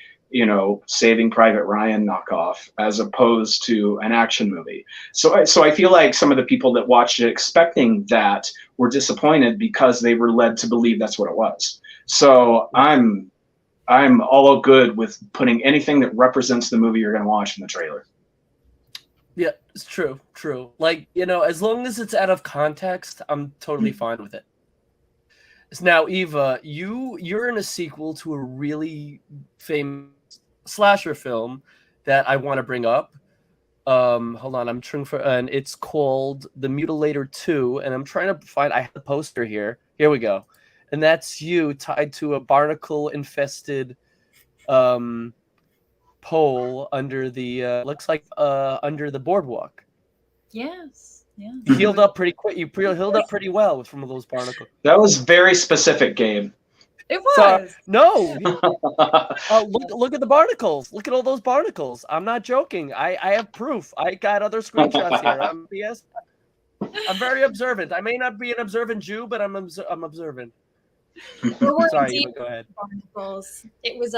Saving Private Ryan knockoff as opposed to an action movie. So I feel like some of the people that watched it expecting that were disappointed because they were led to believe that's what it was. So I'm all good with putting anything that represents the movie you're going to watch in the trailer. Yeah, it's true. Like, as long as it's out of context, I'm totally fine with it. Now, Eva, you're in a sequel to a really famous slasher film that I want to bring up. Hold on, I'm trying and it's called The Mutilator 2, and I'm trying to find. I have the poster here. Here we go, and that's you tied to a barnacle-infested pole under the looks like under the boardwalk. Yes. Yeah. You healed up pretty quick. You healed up pretty well with some of those barnacles. That was very specific, Gabe. It was. No. Look at the barnacles. Look at all those barnacles. I'm not joking. I have proof. I got other screenshots here. I'm very observant. I may not be an observant Jew, but I'm observant. Sorry, go ahead. Barnacles. It was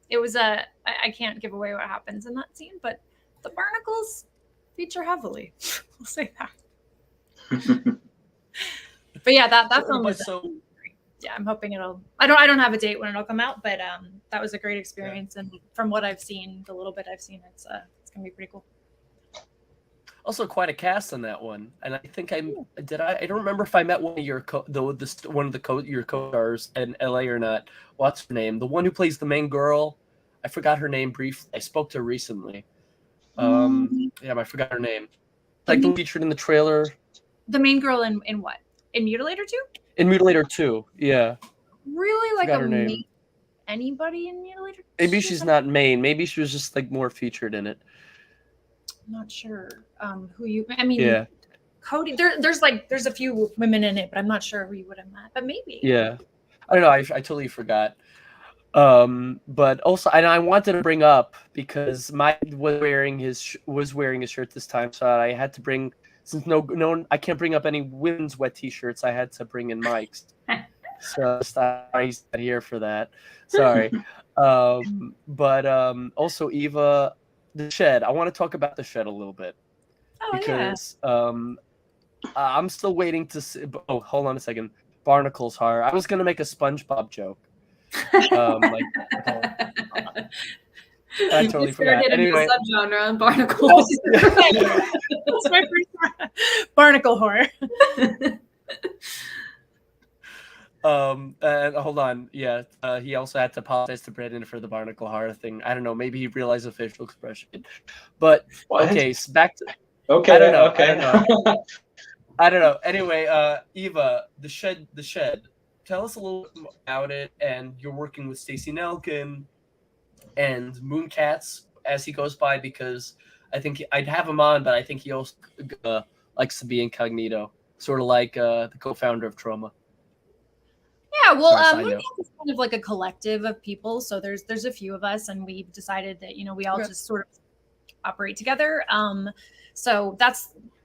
It was I can't give away what happens in that scene, but the barnacles feature heavily. We'll say that. But yeah, that So, film but was so yeah, I'm hoping it'll. I don't have a date when it'll come out, but that was a great experience, and from what I've seen, the little bit I've seen, it's gonna be pretty cool. also quite a cast on that one, and I think I don't remember if I met one of your your co-stars in LA or not. What's her name? The one who plays the main girl. I forgot her name briefly. I spoke to her recently. Yeah, I forgot her name. Like the featured in the trailer. The main girl in what? In Mutilator 2? In Mutilator 2, yeah. Really, like Forgot her name. Anybody in Mutilator 2? Maybe she's not main. Maybe she was just like more featured in it. I'm not sure. Who you? I mean, Yeah. Cody. There's a few women in it, but I'm not sure who you would have met. But maybe. Yeah. I don't know. I totally forgot. But also, and I wanted to bring up because Mike was wearing his shirt this time, so I had to bring, since no I can't bring up any women's wet t-shirts. I had to bring in Mike's. So he's not here for that. Sorry. But also Eva, the shed. I want to talk about the shed a little bit because I'm still waiting to see. Oh, hold on a second. Barnacles horror. I was gonna make a SpongeBob joke. I totally forgot. Anyway, subgenre on barnacles. That's my first barnacle horror. And hold on. Yeah, he also had to apologize to Brandon for the barnacle horror thing. I don't know. Maybe he realized the facial expression. But What? okay, so back to. Okay. I don't know. Okay. I don't know. Anyway, Eva, the shed. Tell us a little bit about it. And you're working with Stacey Nelkin and Mooncats as he goes by, because I think I'd have him on, but I think he also likes to be incognito, sort of like the co-founder of Trauma. Yeah, well, Mooncats is kind of like a collective of people. So there's a few of us, and we've decided that we all just sort of operate together. So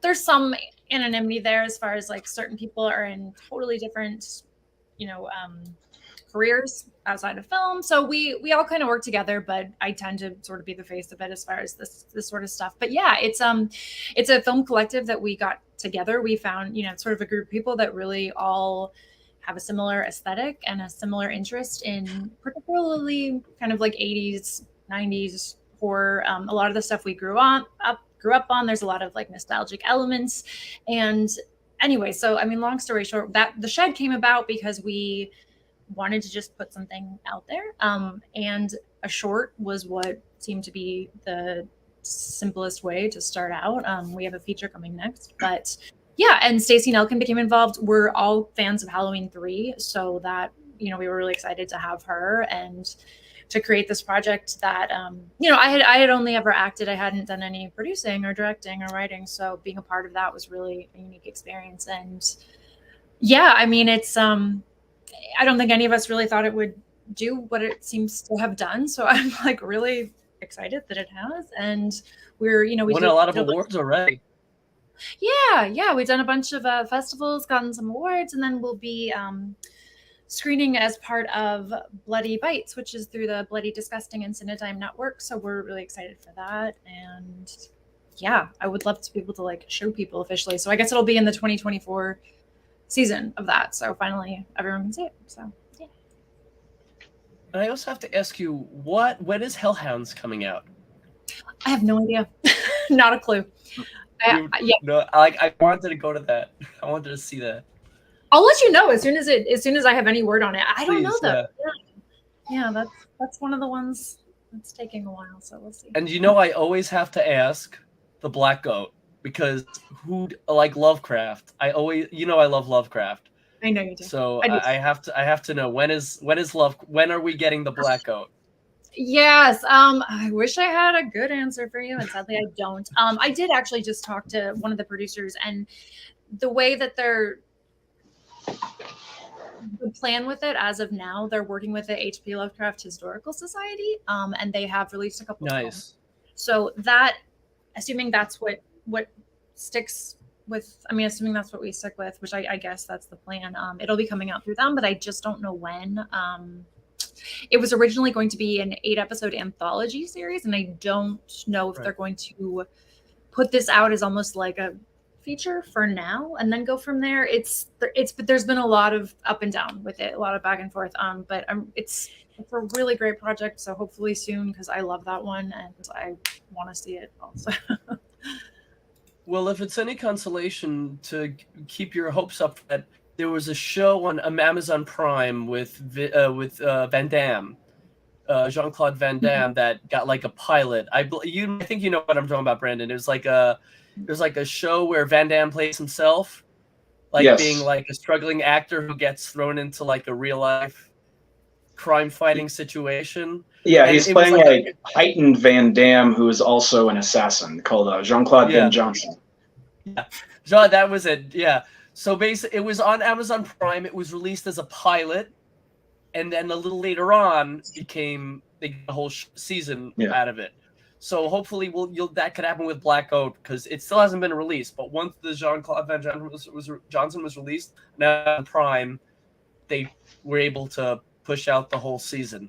there's some anonymity there as far as like certain people are in totally different, careers outside of film. So we all kind of work together, but I tend to sort of be the face of it as far as this sort of stuff. But yeah, it's a film collective that we got together. We found, sort of a group of people that really all have a similar aesthetic and a similar interest in particularly kind of like 80s, 90s horror. A lot of the stuff we grew up on, there's a lot of like nostalgic elements. And anyway, so I mean, long story short, that the shed came about because we wanted to just put something out there. And a short was what seemed to be the simplest way to start out. We have a feature coming next, but yeah, and Stacey Nelkin became involved. We're all fans of Halloween 3, so that, we were really excited to have her and to create this project that, I had only ever acted. I hadn't done any producing or directing or writing. So being a part of that was really a unique experience. And yeah, I mean, it's, I don't think any of us really thought it would do what it seems to have done. So I'm like really excited that it has. And we're, we won a lot of awards already. Yeah. We've done a bunch of festivals, gotten some awards, and then we'll be screening as part of Bloody Bites, which is through the Bloody Disgusting and Cinedime Network. So we're really excited for that. And yeah, I would love to be able to like show people officially. So I guess it'll be in the 2024 season of that. So finally everyone can see it. So yeah. And I also have to ask you, when is Hellhounds coming out? I have no idea. Not a clue. No, I wanted to go to that. I wanted to see that. I'll let you know as soon as I have any word on it. I don't know though. Yeah, that's one of the ones that's taking a while, so we'll see. And I always have to ask the Black Goat, because who like Lovecraft? I love Lovecraft. I know you do. So I have to know when are we getting the Black Goat? Yes. I wish I had a good answer for you, and sadly I don't. I did actually just talk to one of the producers, and the way that the plan with it as of now, they're working with the H.P. Lovecraft Historical Society, and they have released a couple of films. So that, assuming that's what sticks with, assuming that's what we stick with, which I guess that's the plan. It'll be coming out through them, but I just don't know when. It was originally going to be an 8-episode anthology series, and I don't know if they're going to put this out as almost like a feature for now, and then go from there. But there's been a lot of up and down with it, a lot of back and forth. But it's a really great project. So hopefully soon, because I love that one and I want to see it also. Well, if it's any consolation to keep your hopes up, that there was a show on Amazon Prime with Van Damme, Jean-Claude Van Damme, that got like a pilot. I think you know what I'm talking about, Brandon. It was like a show where Van Damme plays himself, like Yes. being like a struggling actor who gets thrown into like a real life crime fighting situation. Yeah, And he's it was playing like heightened Van Damme, who is also an assassin, called Jean-Claude Van Johnson. Yeah, Jean, that was it. Yeah. So basically, it was on Amazon Prime. It was released as a pilot, and then a little later on, they got a whole season out of it. So hopefully, that could happen with Black Oat, because it still hasn't been released. But once the Jean-Claude Van Johnson was released, now on Prime, they were able to push out the whole season.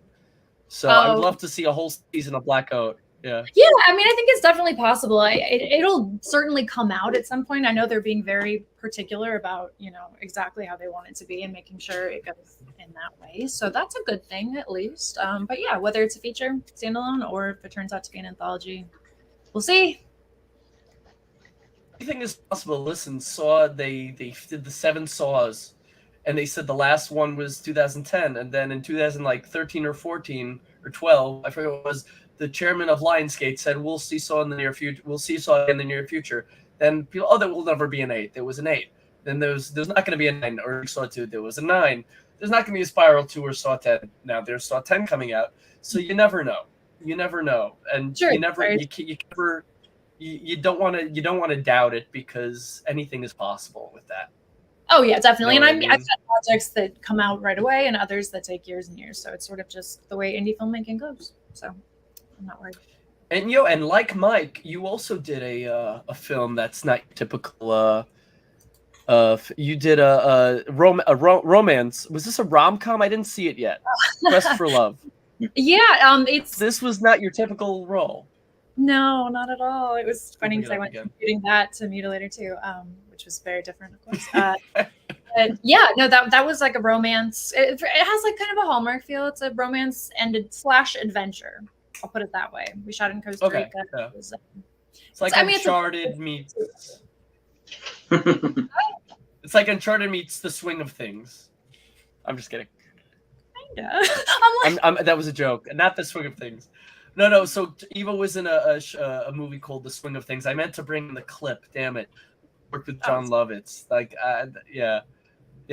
So I would love to see a whole season of Black Oat. Yeah. Yeah, I mean, I think it's definitely possible. It'll certainly come out at some point. I know they're being very particular about, exactly how they want it to be and making sure it goes in that way. So that's a good thing, at least. But yeah, whether it's a feature standalone or if it turns out to be an anthology, we'll see. Anything is possible. Listen, Saw, they did the 7 Saws, and they said the last one was 2010, and then in 2013 or 14 or 12, I forget what it was, the chairman of Lionsgate said, we'll see Saw in the near future. We'll see Saw in the near future. Then people, there will never be an 8. There was an 8. Then there's not going to be a 9 or Saw 2. There was a 9. There's not going to be a Spiral 2 or Saw 10. Now there's Saw 10 coming out. So you never know. You never know. And sure, you don't want to doubt it, because anything is possible with that. Oh yeah, definitely. You know And I've got projects that come out right away and others that take years and years. So it's sort of just the way indie filmmaking goes. So I'm not worried. And and like Mike, you also did a film that's not typical. You did a romance. Was this a rom-com? I didn't see it yet. Quest for Love. Yeah, This was not your typical role. No, not at all. It was funny because I went from shooting that to Mutilator 2, which was very different, of course. But yeah, no, that was like a romance. It has like kind of a Hallmark feel. It's a romance and / adventure. I'll put it that way. We shot in Costa Rica. Yeah. It's like Uncharted meets. It's like Uncharted meets The Swing of Things. I'm just kidding. Kinda. That was a joke, not The Swing of Things. No. So Eva was in a movie called The Swing of Things. I meant to bring the clip. Damn it. Worked with John Lovitz. Yeah,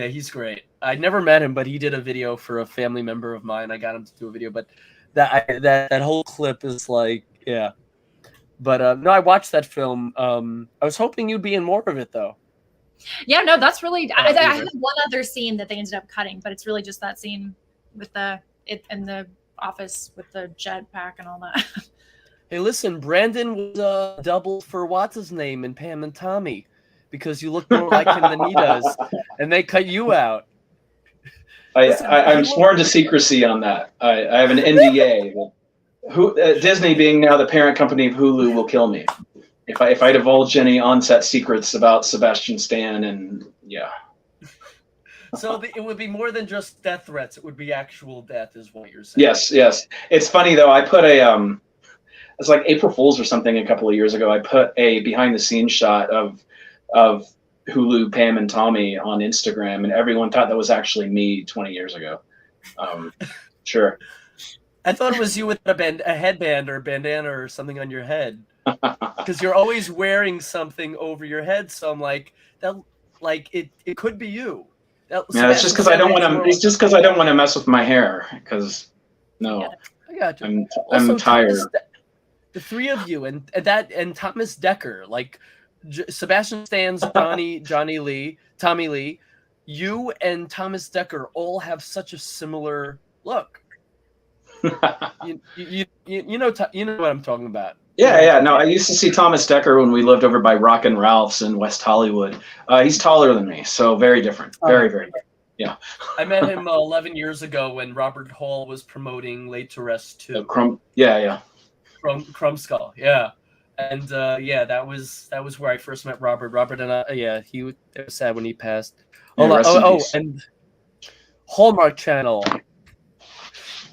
he's great. I never met him, but he did a video for a family member of mine. I got him to do a video, but that whole clip is like, yeah. But no, I watched that film. I was hoping you'd be in more of it, though. Yeah, no, that's really. I had one other scene that they ended up cutting, but it's really just that scene with it in the office with the jetpack and all that. Hey, listen, Brandon was a double for what's his name in Pam and Tommy, because you look more like him than he does, and they cut you out. I'm sworn to secrecy on that. I have an NDA. Disney, being now the parent company of Hulu, will kill me if I divulge any on-set secrets about Sebastian Stan. And yeah. So it would be more than just death threats. It would be actual death, is what you're saying. Yes. It's funny though. I put it's like April Fool's or something a couple of years ago. I put a behind-the-scenes shot of Hulu, Pam and Tommy on Instagram, and everyone thought that was actually me 20 years ago. Sure. I thought it was you with a headband or a bandana or something on your head, because you're always wearing something over your head. So I'm like, it could be you. It's just because I don't want to. It's just because I don't want to mess with my hair. Because no, I got you. I'm tired. The three of you and Thomas Dekker, like Sebastian Stan's Tommy Lee, you and Thomas Dekker all have such a similar look. you know what I'm talking about. Yeah. No, I used to see Thomas Dekker when we lived over by Rockin' Ralph's in West Hollywood. He's taller than me, so very different. Very different. Yeah. I met him 11 years ago when Robert Hall was promoting Laid to Rest 2. Yeah. Crumb Skull, yeah. And yeah, that was where I first met Robert. Robert and I, yeah, it was sad when he passed. Yeah, rest in peace. And Hallmark Channel.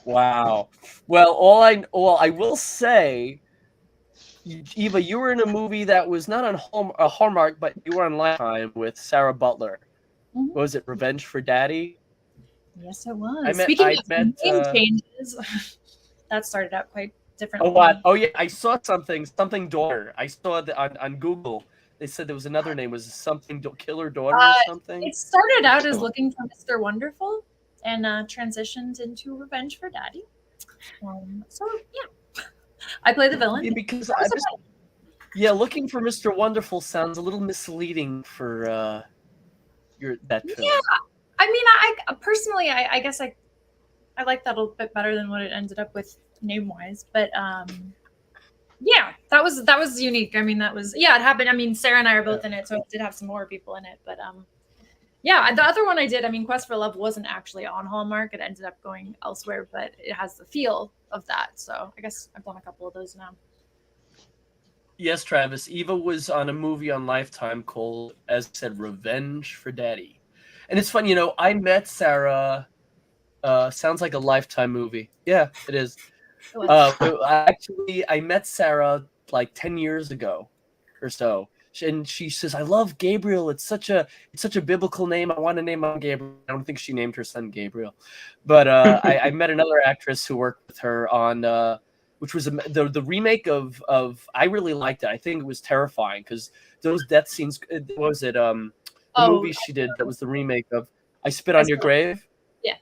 Wow. Well, I will say, Eva, you were in a movie that was not on Hallmark, but you were on Lifetime with Sarah Butler. Mhm. What was it, Revenge for Daddy? Yes, it was. Speaking of name changes, that started out quite differently. Oh, what? Oh, yeah, I saw something daughter. I saw it on Google. They said there was another name. Was it something Killer Daughter or something? It started out as Looking for Mr. Wonderful and transitioned into Revenge for Daddy. So, yeah. I play the villain. Yeah, because Looking for Mr. Wonderful sounds a little misleading for that film. Yeah, I mean, I personally, I guess I like that a little bit better than what it ended up with name-wise. But yeah, that was unique. I mean, it happened. I mean, Sarah and I are both in it, so it did have some more people in it. But yeah, the other one I did, I mean, Quest for Love wasn't actually on Hallmark. It ended up going elsewhere, but it has the feel of that. So I guess I've done a couple of those now. Yes, Travis. Eva was on a movie on Lifetime called, as I said, Revenge for Daddy. And it's fun, I met Sarah. Sounds like a Lifetime movie. Yeah, it is. Actually, I met Sarah like 10 years ago or so. And she says, I love Gabriel. It's such a biblical name. I want to name him Gabriel. I don't think she named her son Gabriel. But I met another actress who worked with her on which was the remake of I really liked it. I think it was terrifying because those death scenes. What was it? The movie she did that was the remake of I Spit on Your Grave. Yeah.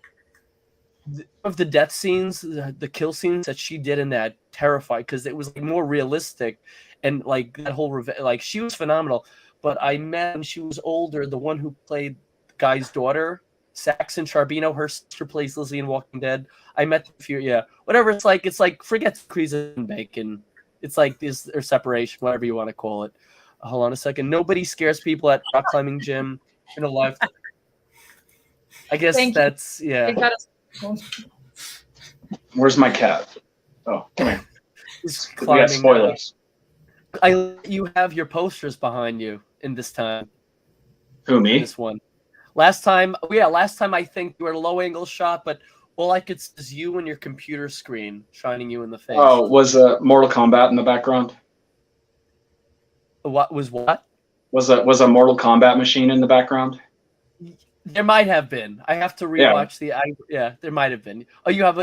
Of the death scenes, the kill scenes that she did in that terrified because it was like more realistic and like that whole like she was phenomenal. But I met when she was older, the one who played the guy's daughter, Saxon Charbino, her sister plays Lizzie in Walking Dead. I met a few, whatever. It's like forget Cruise and Bacon. It's like this or separation, whatever you want to call it. Hold on a second. Nobody scares people at rock climbing gym in a life. I guess that's Where's my cat? Oh, come here. We got spoilers. You have your posters behind you in this time. Who, me? This one. Last time I think you were at a low angle shot, but all I could see is you and your computer screen shining you in the face. Oh, was Mortal Kombat in the background? What was what? Was a Mortal Kombat machine in the background? There might have been. I have to rewatch there might have been. Oh, you have.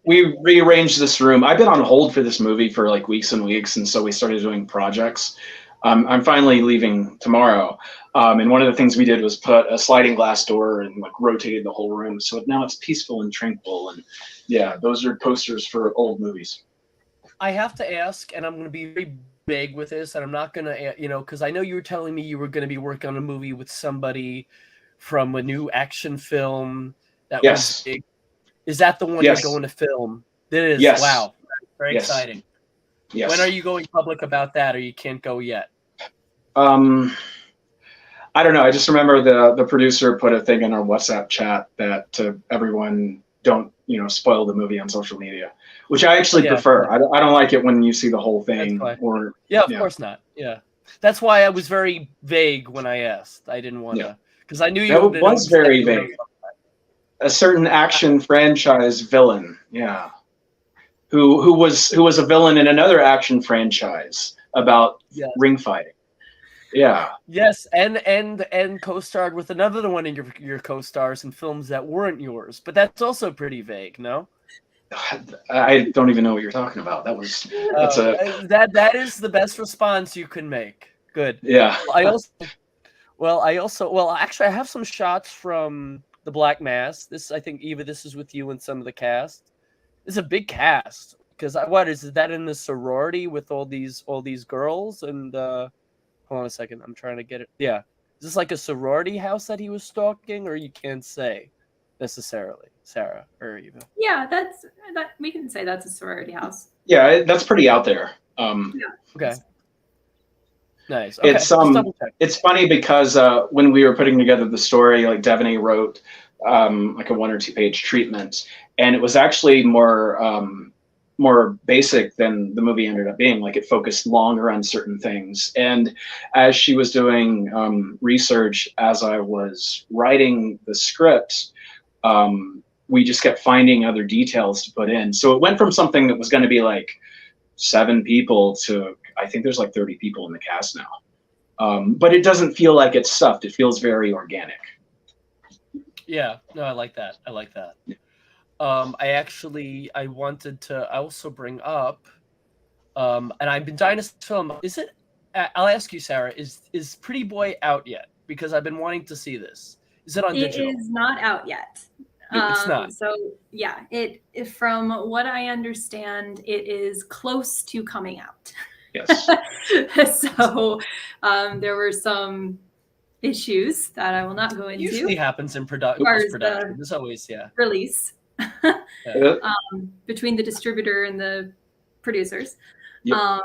We rearranged this room. I've been on hold for this movie for like weeks and weeks, and so we started doing projects. I'm finally leaving tomorrow, and one of the things we did was put a sliding glass door and like rotated the whole room, so now it's peaceful and tranquil. And yeah, those are posters for old movies. I have to ask, and I'm going to be very big with this, and I'm not going to, because I know you were telling me you were going to be working on a movie with somebody from a new action film that was big. Is that the one you're going to film? It is. Yes. Wow. Very exciting. Yes. When are you going public about that, or you can't go yet? I don't know. I just remember the producer put a thing in our WhatsApp chat that to everyone, don't spoil the movie on social media, which I actually prefer. I don't like it when you see the whole thing. Of course not. Yeah, that's why I was very vague when I asked. I didn't want to because I knew you. That was very vague. A certain action franchise villain, who was a villain in another action franchise about ring fighting. Yeah. Yes, and co-starred with another one of your co-stars in films that weren't yours, but that's also pretty vague, no? I don't even know what you're talking about. That is the best response you can make. Good. Yeah. Actually, I have some shots from The Black Mass. I think Eva, this is with you and some of the cast. It's a big cast because is that in the sorority with all these girls and. Hold on a second. I'm trying to get it. Yeah. Is this like a sorority house that he was stalking, or you can't say necessarily, Sarah or Eva? Yeah, we can say that's a sorority house. Yeah, that's pretty out there. Okay. Nice. Okay. It's funny because when we were putting together the story, like Devaney wrote like a 1 or 2 page treatment, and it was actually more more basic than the movie ended up being. Like, it focused longer on certain things. And as she was doing research, as I was writing the script, we just kept finding other details to put in. So it went from something that was going to be like 7 people to, I think there's like 30 people in the cast now. But it doesn't feel like it's stuffed. It feels very organic. Yeah, no, I like that. I like that. I wanted to also bring up, and I've been dying to film. Is it? I'll ask you, Sarah. Is Pretty Boy out yet? Because I've been wanting to see this. Is it on digital? It is not out yet. It's not. So yeah, from what I understand, it is close to coming out. Yes. So there were some issues that I will not go into. Usually happens in production. There's always release Yeah. between the distributor and the producers. Yep.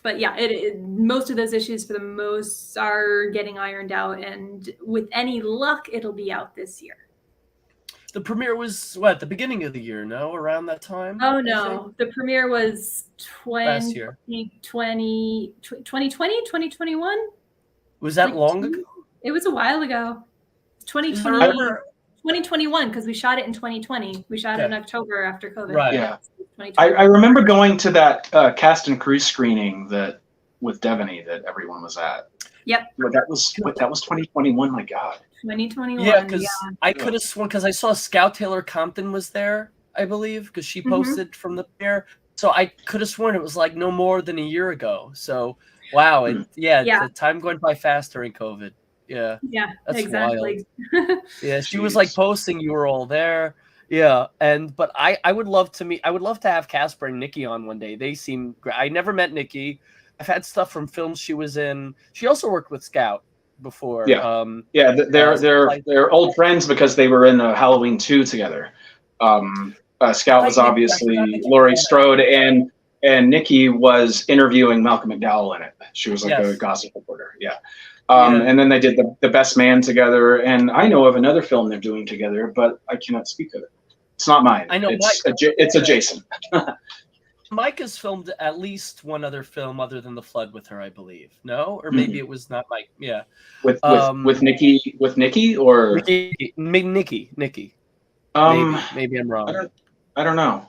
But yeah, most of those issues for the most are getting ironed out, and with any luck, it'll be out this year. The premiere was what, the beginning of the year? No, around that time. Oh no, the premiere was Last year. 2020, 2021. Was that Like long ago? It was a while ago. 2020, 2021, because we shot it in 2020. We shot it in October after COVID. Right. Yeah. I remember going to that cast and crew screening that with Devaney that everyone was at. Yep. That was 2021. My God. 2021. Yeah, because I could have sworn, because I saw Scout Taylor Compton was there, I believe, because she posted from the premiere. So I could have sworn it was like no more than a year ago. So wow, the time going by fast during COVID. Yeah. Yeah, that's exactly. Wild. Yeah, she was like posting you were all there. Yeah, but I would love to have Casper and Nikki on one day. They seem great. I never met Nikki. I've had stuff from films she was in. She also worked with Scout before. Yeah, they're old friends because they were in Halloween 2 together. Scout was obviously Laurie Strode, and Nikki was interviewing Malcolm McDowell in it. She was like a gossip reporter. Yeah. And then they did the Best Man together, and I know of another film they're doing together, but I cannot speak of it. It's not mine. I know it's adjacent. Mike has filmed at least one other film other than The Flood with her, I believe. No, or maybe it was not Mike. Yeah, with Nikki or Nikki. Maybe I'm wrong. I don't know.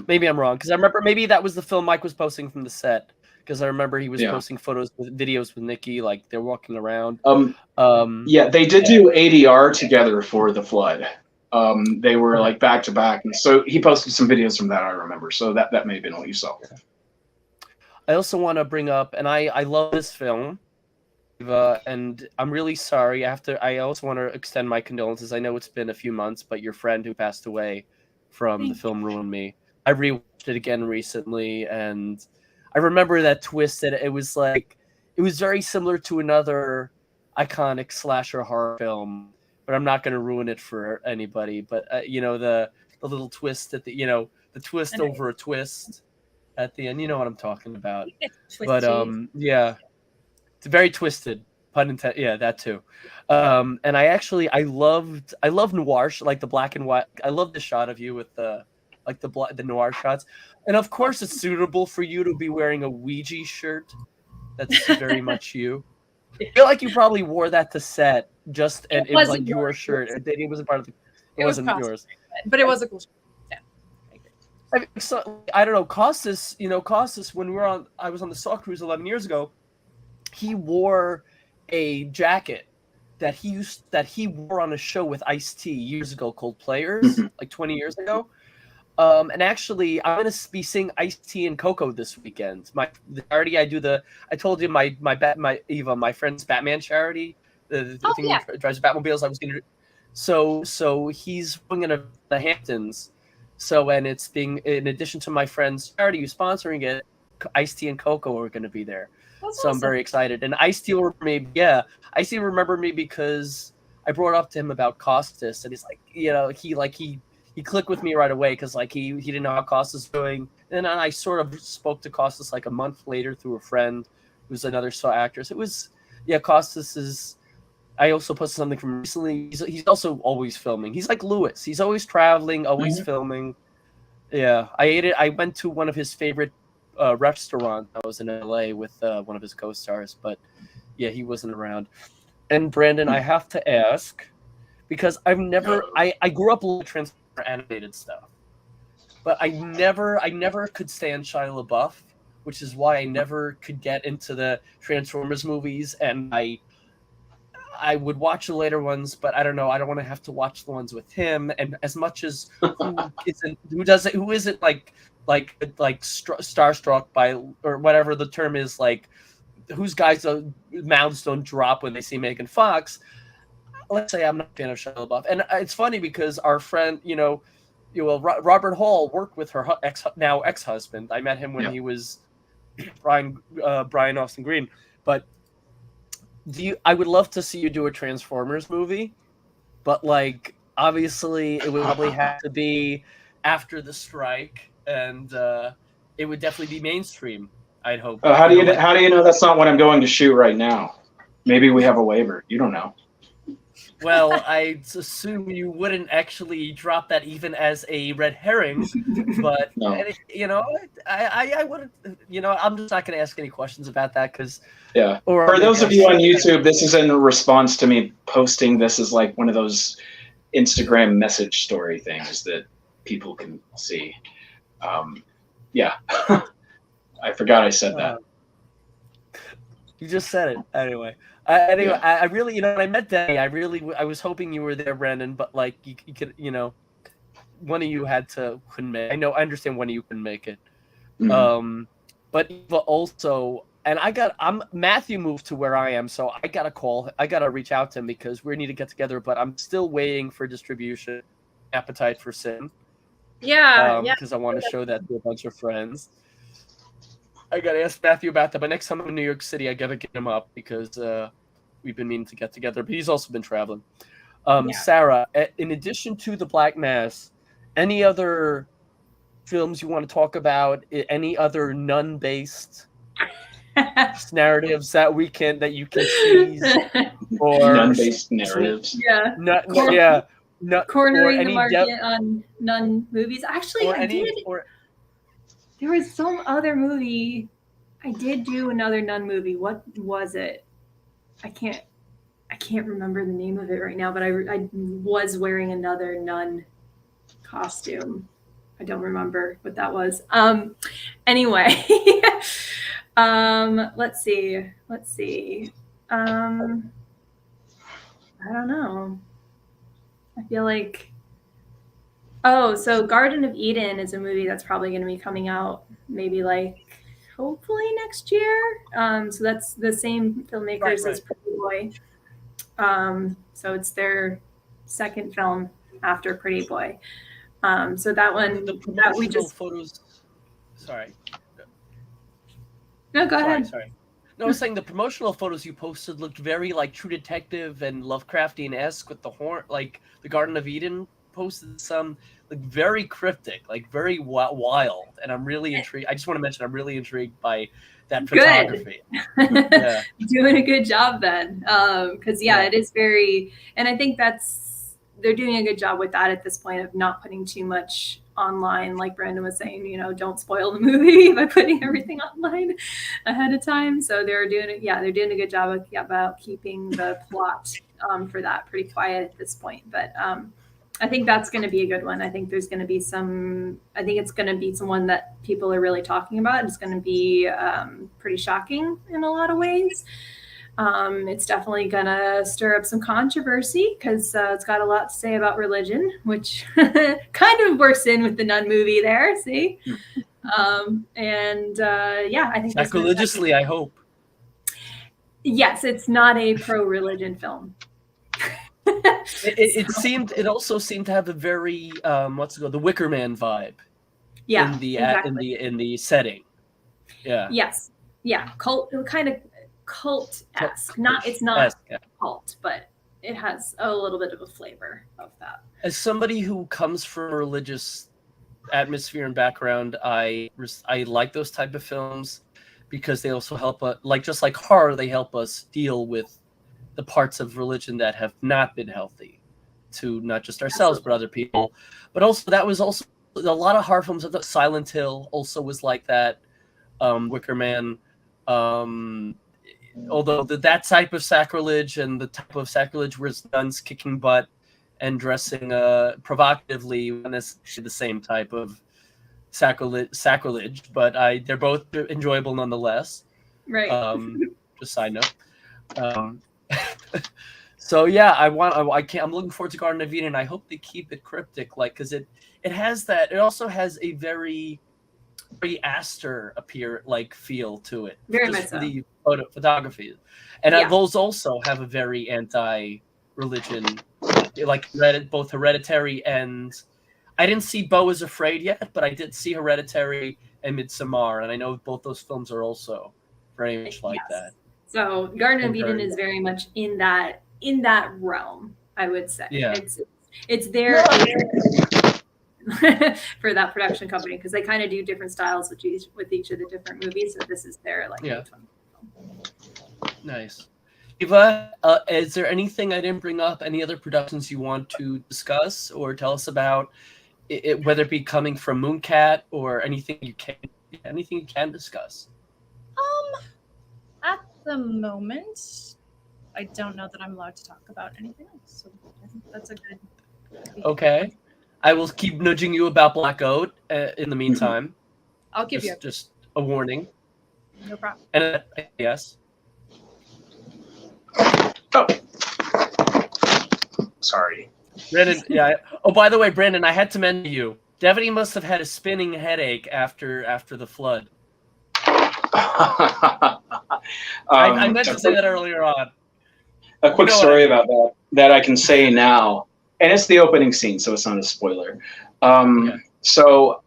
Maybe I'm wrong, because I remember maybe that was the film Mike was posting from the set. Because I remember he was posting videos with Nikki, like they're walking around. They did do ADR together for The Flood. They were like back to back, and so he posted some videos from that. I remember, so that may have been what you saw. I also want to bring up, and I love this film, and I'm really sorry. I also want to extend my condolences. I know it's been a few months, but your friend who passed away from the film ruined me. I rewatched it again recently, and I remember that twist that it was very similar to another iconic slasher horror film, but I'm not going to ruin it for anybody. But the little twist at the twist over a twist at the end. You know what I'm talking about. But it's very twisted. Pun intended. Yeah, that too. And I love noir, like the black and white. I love the shot of you with the noir shots. And of course, it's suitable for you to be wearing a Ouija shirt. That's very much you. I feel like you probably wore that to set, it was like your shirt. It wasn't part of it wasn't yours. But it was a cool shirt. Yeah. So, I don't know. Costas, when I was on the Saw Cruise 11 years ago, he wore a jacket that he wore on a show with Ice-T years ago called Players, like 20 years ago. And actually, I'm going to be seeing Ice-T and Coco this weekend. The charity I told you my friend's Batman charity, the thing that drives Batmobiles. I was going to, so he's going in the Hamptons. So, and it's being, in addition to my friend's charity who's sponsoring it, Ice-T and Coco are going to be there. That's so awesome. I'm very excited. And Ice-T will remember me because I brought up to him about Costas, and he's like, he clicked with me right away because he didn't know how Costas was doing. And then I sort of spoke to Costas like a month later through a friend who's another Saw actress. It was, Costas is, I also posted something from recently. He's also always filming. He's like Lewis. He's always traveling, always filming. Yeah, I ate it. I went to one of his favorite restaurants. I was in LA with one of his co-stars, but yeah, he wasn't around. And Brandon, I have to ask, because I grew up with Transformer animated stuff, but I never could stand Shia LaBeouf, which is why I never could get into the Transformers movies, and I would watch the later ones, but I don't know. I don't want to have to watch the ones with him. And as much as who isn't like starstruck by, or whatever the term is, like whose guys' mouths don't drop when they see Megan Fox. Let's say I'm not a fan of Shia LaBeouf, and it's funny because our friend, Robert Hall worked with her ex-husband. I met him when he was Brian Austin Green, but. I would love to see you do a Transformers movie, but like obviously it would probably have to be after the strike, and it would definitely be mainstream. I'd hope. How do you know that's not what I'm going to shoot right now? Maybe we have a waiver. You don't know. Well, I assume you wouldn't actually drop that even as a red herring, but No. I wouldn't. I'm just not going to ask any questions about that because. Yeah. For those of you on YouTube, this is in response to me posting this as like one of those Instagram message story things that people can see. Yeah. I forgot I said that. You just said it anyway. I really, when I met Danny, I was hoping you were there, Brandon, but like you could, one of you couldn't make. I understand one of you couldn't make it. Mm-hmm. But Eva also, and Matthew moved to where I am, so I gotta reach out to him because we need to get together. But I'm still waiting for distribution. Appetite for Sin. Yeah, because I want to show that to a bunch of friends. I gotta ask Matthew about that, but next time I'm in New York City, I gotta get him up because we've been meaning to get together. But he's also been traveling. Sarah, in addition to The Black Mass, any other films you want to talk about? Any other nun-based narratives that you can seize, or nun-based narratives? Yeah, cornering the market on nun movies. Actually, there was some other movie. I did do another nun movie. What was it? I can't remember the name of it right now, but I was wearing another nun costume. I don't remember what that was. Anyway, let's see. I don't know. I feel like. Oh, so Garden of Eden is a movie that's probably going to be coming out maybe hopefully next year. So that's the same filmmakers as Pretty Boy. So it's their second film after Pretty Boy. So that one that we just photos. Sorry. No, go ahead. Sorry. No, I was saying the promotional photos you posted looked very like True Detective and Lovecraftian-esque with the horn, like the Garden of Eden posted some like very cryptic, like very wild, and I'm really intrigued. I just want to mention I'm really intrigued by that photography. Yeah. Doing a good job then, because it is very, and I think they're doing a good job with that at this point of not putting too much online, like Brandon was saying, don't spoil the movie by putting everything online ahead of time. So they're doing a good job about keeping the plot for that pretty quiet at this point. But I think that's going to be a good one. I think it's going to be someone that people are really talking about. It's going to be pretty shocking in a lot of ways. It's definitely going to stir up some controversy because it's got a lot to say about religion, which kind of works in with the nun movie there. See? I think sacrilegiously, I hope. Yes, it's not a pro-religion film. It also seemed to have a very the Wicker Man vibe. Yeah, exactly. in the setting. Yeah. Yes. Yeah. Kind of cult-esque. It's not cult, but it has a little bit of a flavor of that. As somebody who comes from a religious atmosphere and background, I like those type of films because they also help us, just like horror, they help us deal with the parts of religion that have not been healthy to not just ourselves, but other people. But also that was also a lot of horror films. Silent Hill also was like that. Wicker Man. Although that type of sacrilege and the type of sacrilege where it's nuns kicking butt and dressing provocatively, and it's the same type of sacrilege, but they're both enjoyable nonetheless. Right. Just side note. So yeah, I'm looking forward to Garden of Eden. I hope they keep it cryptic, like, because it has that. It also has a very Astor feel to it. Very just much for so. the photography, and those also have a very anti-religion, like both Hereditary and I didn't see Beau is Afraid yet, but I did see Hereditary and Midsommar, and I know both those films are also very much like that. So Garden of Eden is very much in that realm, I would say. Yeah. It's there for that production company, because they kind of do different styles with each of the different movies. So this is their Nice. Eva, is there anything I didn't bring up? Any other productions you want to discuss or tell us about? Whether it be coming from Mooncat or anything you can discuss. At the moment, I don't know that I'm allowed to talk about anything else. So I think that's a good. Okay, I will keep nudging you about Black Oat in the meantime. I'll give you just a warning. No problem. And yes. Oh, sorry. Brandon, yeah. Oh, by the way, Brandon, I had to mention to you, Devaney must have had a spinning headache after the flood. I meant to say that earlier on. A quick story about that I can say now, and it's the opening scene, so it's not a spoiler. So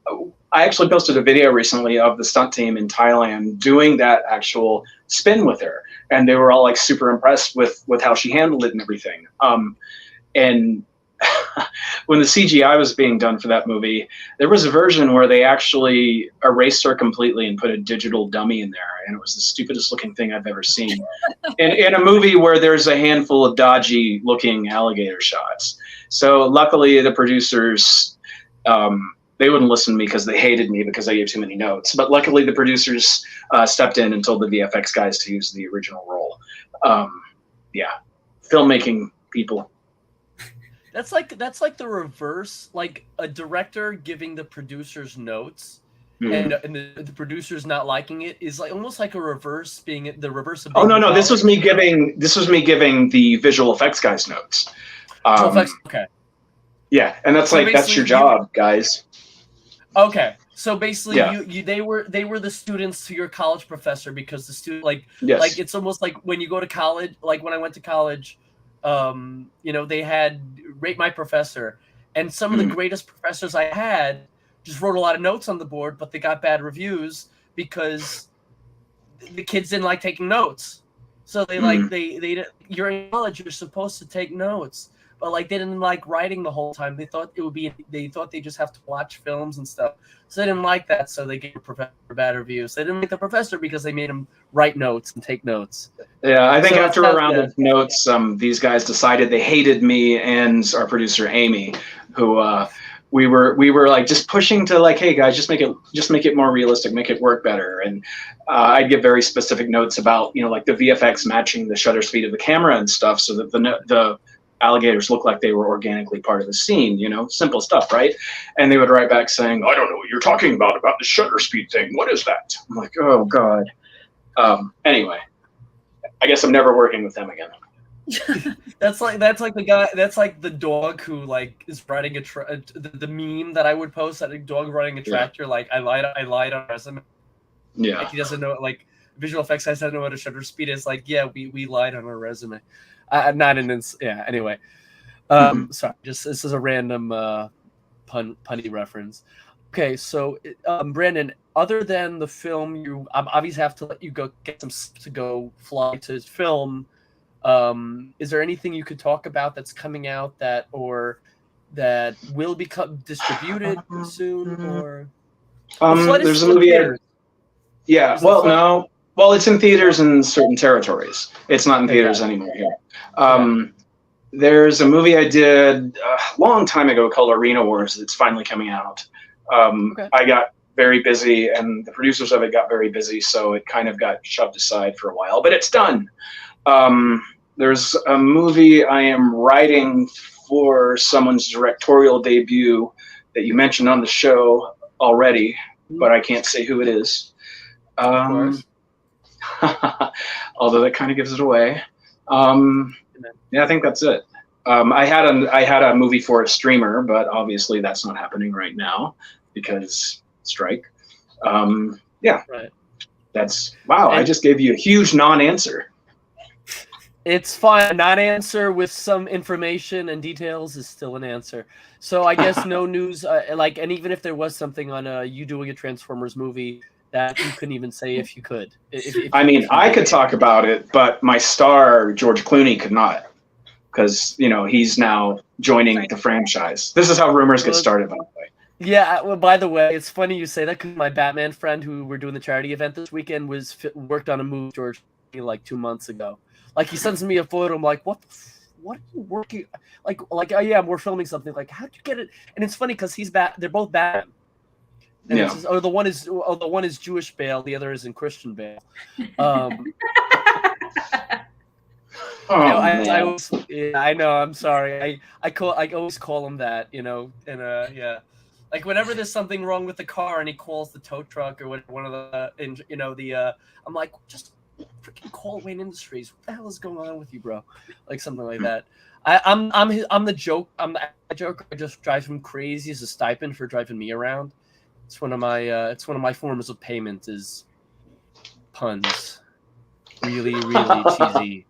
I actually posted a video recently of the stunt team in Thailand doing that actual spin with her, and they were all like super impressed with how she handled it and everything. And when the CGI was being done for that movie, there was a version where they actually erased her completely and put a digital dummy in there, and it was the stupidest looking thing I've ever seen. in a movie where there's a handful of dodgy looking alligator shots. So luckily the producers, they wouldn't listen to me because they hated me because I gave too many notes. But luckily the producers stepped in and told the VFX guys to use the original role. Filmmaking people. That's like the reverse, like a director giving the producers notes, and the producers not liking it is like almost like a reverse, being the reverse of. Oh no! This was me giving the visual effects guys notes. Okay. Yeah, and that's so that's your job, guys. Okay, so basically, they were the students to your college professor, because the student like it's almost like when you go to college, like when I went to college. They had Rate My Professor, and some of the greatest professors I had just wrote a lot of notes on the board, but they got bad reviews because the kids didn't like taking notes. So they you're in college, you're supposed to take notes, but like they didn't like writing the whole time. They thought they just have to watch films and stuff. So they didn't like that, so they gave the professor bad reviews. They didn't like the professor because they made him write notes and take notes. Yeah, I think after a round of notes, these guys decided they hated me and our producer Amy, who we were like just pushing to like, hey guys, just make it more realistic, make it work better. And I'd give very specific notes about like the VFX matching the shutter speed of the camera and stuff, so that the alligators look like they were organically part of the scene, simple stuff, right? And they would write back saying, I don't know what you're talking about the shutter speed thing. What is that? I'm like, oh God. Anyway, I guess I'm never working with them again. That's like the guy. That's like the dog who like is riding the meme that I would post, that a dog riding a tractor. Like I lied on resume. Yeah. Like he doesn't know, like visual effects guys doesn't know what a shutter speed is. Like, yeah, we lied on our resume. Anyway. Sorry, this is a random punny reference. Okay, so Brandon, other than the film, you obviously have to let you go get some to go fly to film. Is there anything you could talk about that's coming out that will become distributed soon? Or there's a movie. Well, it's in theaters in certain territories. It's not in theaters anymore here. There's a movie I did a long time ago called Arena Wars that's finally coming out. Okay. I got very busy, and the producers of it got very busy, so it kind of got shoved aside for a while. But it's done. There's a movie I am writing for someone's directorial debut that you mentioned on the show already, but I can't say who it is. Of course. Although that kind of gives it away. Yeah, I think that's it. I had a movie for a streamer, but obviously that's not happening right now because strike. Yeah, Right. that's wow. I just gave you a huge non-answer. It's fine. Not answer with some information and details is still an answer. So I guess no news. And even if there was something on you doing a Transformers movie that you couldn't even say if you could. I could talk about it, but my star George Clooney could not, because he's now joining the franchise. This is how rumors get started, by the way. Yeah. Well, by the way, it's funny you say that because my Batman friend, who we're doing the charity event this weekend, worked on a movie with George Clooney like 2 months ago. Like, he sends me a photo. I'm like, what are you working? Like, oh yeah, we're filming something. Like, how'd you get it? And it's funny because they're both Batman. And Yeah. it's just, the one is Jewish Bale, the other isn't Christian Bale. I know. I'm sorry. I always call him that. Yeah. Like, whenever there's something wrong with the car and he calls the tow truck or one of the, I'm like, just freaking call Wayne Industries. What the hell is going on with you, bro? Like, something like that. I'm the joke. I'm the joker. I just drive him crazy as a stipend for driving me around. It's one of my forms of payment is puns. Really, really cheesy.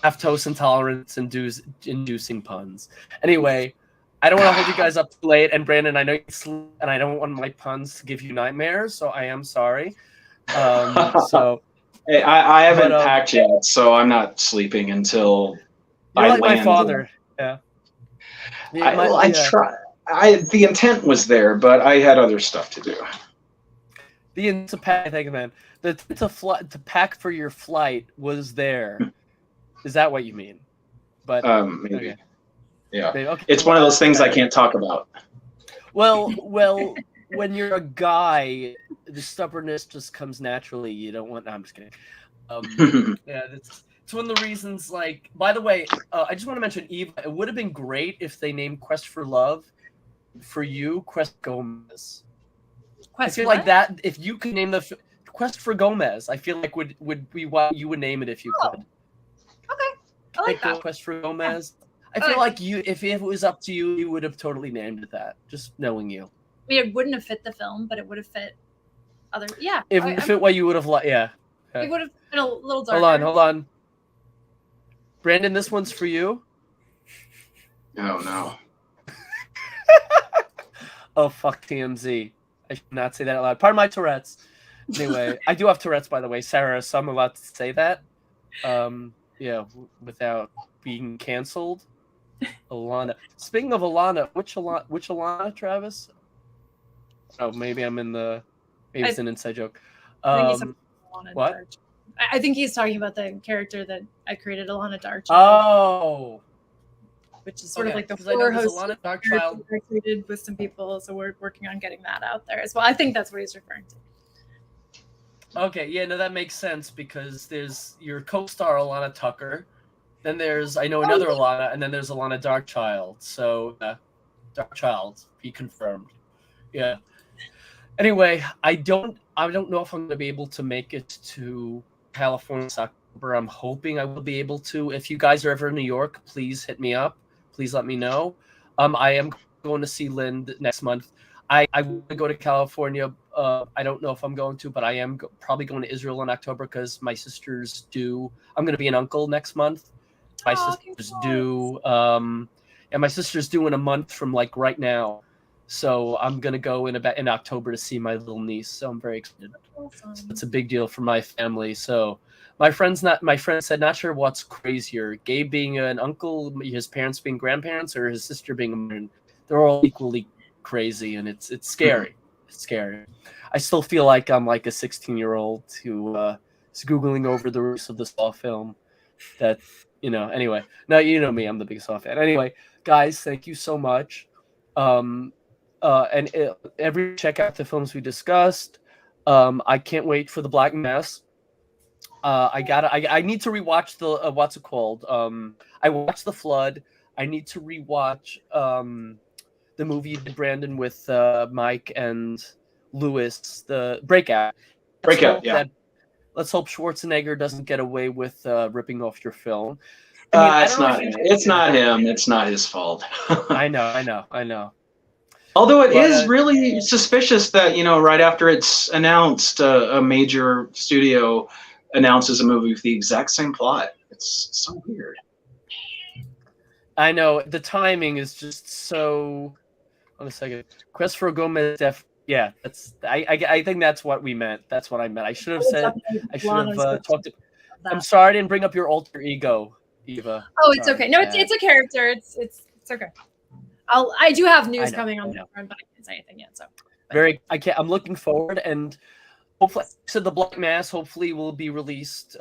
Lactose intolerance inducing puns. Anyway, I don't want to hold you guys up too late. And Brandon, I know you sleep, and I don't want my puns to give you nightmares, so I am sorry. Hey, I haven't packed yet, so I'm not sleeping until you're like my father. Yeah. I try. The intent was there, but I had other stuff to do. The intent to pack, man. The to pack for your flight was there. Is that what you mean? But maybe. Okay. Yeah. Maybe. Okay. It's one of those things I can't talk about. Well, when you're a guy, the stubbornness just comes naturally. You don't want. No, I'm just kidding. Yeah, it's one of the reasons. Like, by the way, I just want to mention Eva. It would have been great if they named Quest for Love for you, Quest Gomez. I feel like that. If you could name the Quest for Gomez, I feel like would be what you would name it if you could. Okay, I like that. Quest for Gomez. I feel like you, if it was up to you, you would have totally named it that. Just knowing you. It wouldn't have fit the film, but it would have fit other. Yeah. If it fit what you would have liked, yeah. Okay. It would have been a little darker. Hold on. Brandon, this one's for you. Oh no. Oh fuck TMZ. I should not say that out loud. Pardon my Tourette's. Anyway, I do have Tourette's, by the way, Sarah, so I'm allowed to say that. Yeah, without being canceled. Alana. Speaking of Alana, which Alana, Travis? Oh, maybe I'm in the. Maybe it's an inside joke. What? I think he's talking about the character that I created, Alana Darkchild. Oh. Which is sort of like the floor host Darkchild I created with some people, so we're working on getting that out there as well. I think that's what he's referring to. Okay, yeah, no, that makes sense because there's your co-star Alana Tucker, then there's another Alana, and then there's Alana Darkchild. So Darkchild, be confirmed. Yeah. Anyway, I don't know if I'm going to be able to make it to California this October. I'm hoping I will be able to. If you guys are ever in New York, please hit me up. Please let me know. I am going to see Lynn next month. I want to go to California. I don't know if I'm going to, but I am probably going to Israel in October because my sisters do. I'm going to be an uncle next month. My sisters do. And my sister's due in a month from like right now. So I'm going to go in October to see my little niece. So I'm very excited. Awesome. So it's a big deal for my family. So my friend said, not sure what's crazier, Gabe being an uncle, his parents being grandparents, or his sister being a mother. They're all equally crazy, and it's scary. It's scary. I still feel like I'm like a 16-year-old who is Googling over the roots of the Saw film. That, anyway. No, you know me. I'm the biggest Saw fan. Anyway, guys, thank you so much. check out the films we discussed. I can't wait for the Black Mass. I need to rewatch the what's it called? I watched The Flood. I need to rewatch the movie you did, Brandon, with Mike and Lewis, the Breakout. Let's hope Schwarzenegger doesn't get away with ripping off your film. It's not him. It's not his fault. I know. Although it is really suspicious that, right after it's announced, a major studio announces a movie with the exact same plot. It's so weird. I know. The timing is just so... Hold a second. Christopher Gomez, yeah, I think that's what we meant. That's what I meant. I should have said... I should have talked to... I'm sorry I didn't bring up your alter ego, Eva. Oh, it's okay. No, it's a character. It's okay. I do have news coming on that front, but I can't say anything yet. So I'm looking forward, and hopefully, so the Black Mass hopefully will be released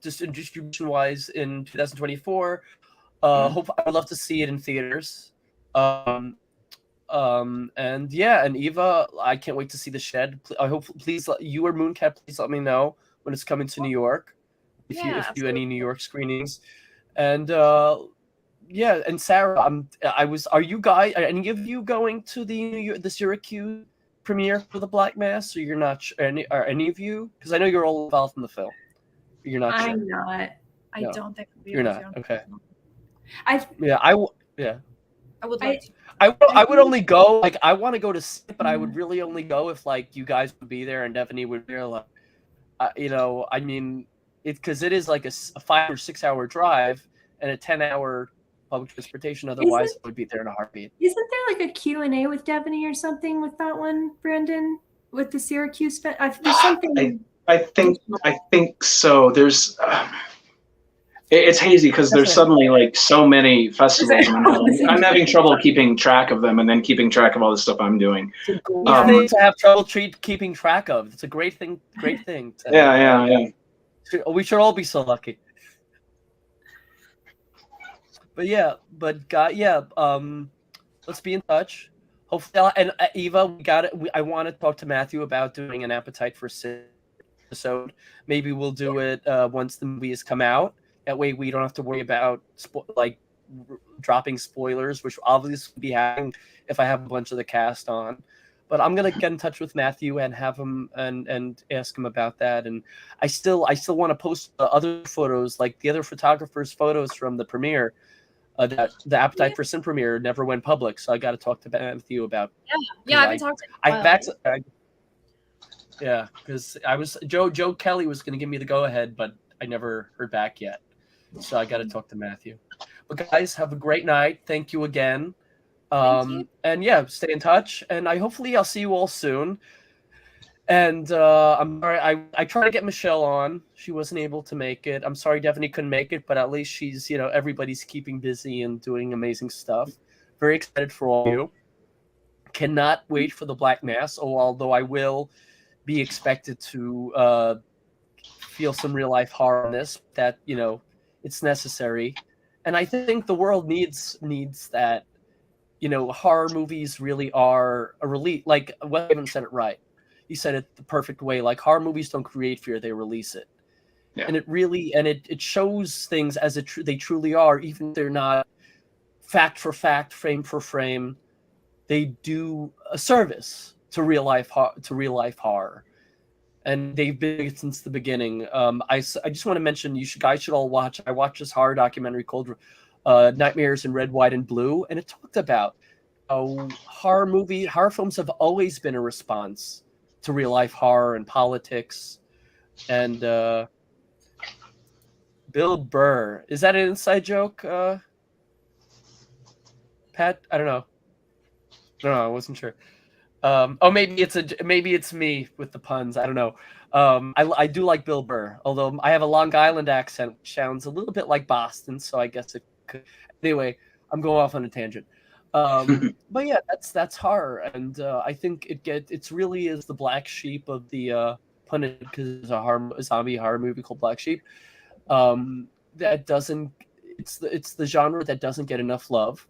just in distribution wise in 2024. I'd love to see it in theaters. And Eva, I can't wait to see The Shed. I hope please you or Mooncat, please let me know when it's coming to New York. If you do any New York screenings, and and Sarah, are you guys? Are any of you going to the Syracuse premiere for the Black Mass? Or you're not? Are any of you? Because I know you're all involved in the film. You're not. I'm not. I don't think you're not. Okay. I would like to. I would only go, like, I want to go to see it, but I would really only go if, like, you guys would be there and Devaney would be there. Like, I mean, because it is like a 5 or 6 hour drive and a 10-hour public transportation. Otherwise, I would be there in a heartbeat. Isn't there like a Q&A with Devaney or something with that one, Brandon, with the Syracuse? There's something. I think so. There's. It's hazy because there's suddenly like so many festivals. I'm having trouble keeping track of them and then keeping track of all the stuff I'm doing. It's a great thing to have trouble keeping track of. It's a great thing. Yeah. We should all be so lucky. But let's be in touch. Hopefully, and Eva, I want to talk to Matthew about doing an Appetite for Sin episode. Maybe we'll do it once the movie has come out. That way, we don't have to worry about dropping spoilers, which obviously will be happening if I have a bunch of the cast on. But I'm gonna get in touch with Matthew and have him and ask him about that. And I still want to post other photos, like the other photographers' photos from the premiere. That the Appetite for Sin premiere never went public, so I got to talk to Matthew about. Yeah, I've been talking to him. Because Joe Kelly was gonna give me the go ahead, but I never heard back yet. So I got to talk to Matthew. But guys, have a great night. Thank you again. And stay in touch. And hopefully I'll see you all soon. And I'm sorry, I tried to get Michelle on. She wasn't able to make it. I'm sorry Devaney couldn't make it, but at least she's, everybody's keeping busy and doing amazing stuff. Very excited for all of you. Cannot wait for the Black Mass, although I will be expected to feel some real life horror on this, that, it's necessary. And I think the world needs that, horror movies really are a release. Like, well, I haven't said it right. You said it the perfect way. Like, horror movies don't create fear, they release it. Yeah. And it really, it shows things as they truly are, even if they're not fact for fact, frame for frame. They do a service to real life horror. And they've been since the beginning. I just want to mention, guys should all watch. I watched this horror documentary called Nightmares in Red, White, and Blue, and it talked about how horror films have always been a response to real life horror and politics. And Bill Burr, is that an inside joke, Pat? I don't know. No, I wasn't sure. Maybe it's me with the puns. I don't know. I do like Bill Burr, although I have a Long Island accent, which sounds a little bit like Boston, so I guess it could. Anyway, I'm going off on a tangent. But yeah, that's horror, and I think it really is the black sheep of the pun, because it's a zombie horror movie called Black Sheep. It's the genre that doesn't get enough love,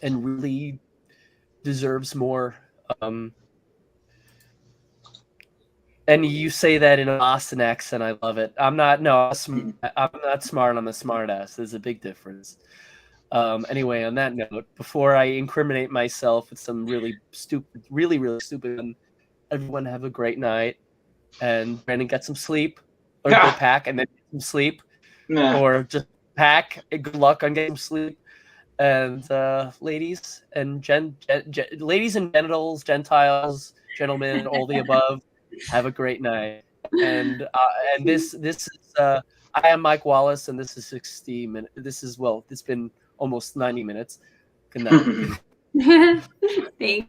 and really deserves more. And you say that in a Boston accent. I love it. I'm not smart. I'm a smart ass. There's a big difference. Anyway, on that note, before I incriminate myself with some really stupid, really stupid, everyone have a great night, and Brandon get some sleep, or go pack and then get some sleep, or just pack. Good luck on getting sleep. And ladies and ladies and genitals, Gentiles, gentlemen, all the above, have a great night. And this is I am Mike Wallace, and this is 60 minutes. It's been almost 90 minutes. Good night. Thanks.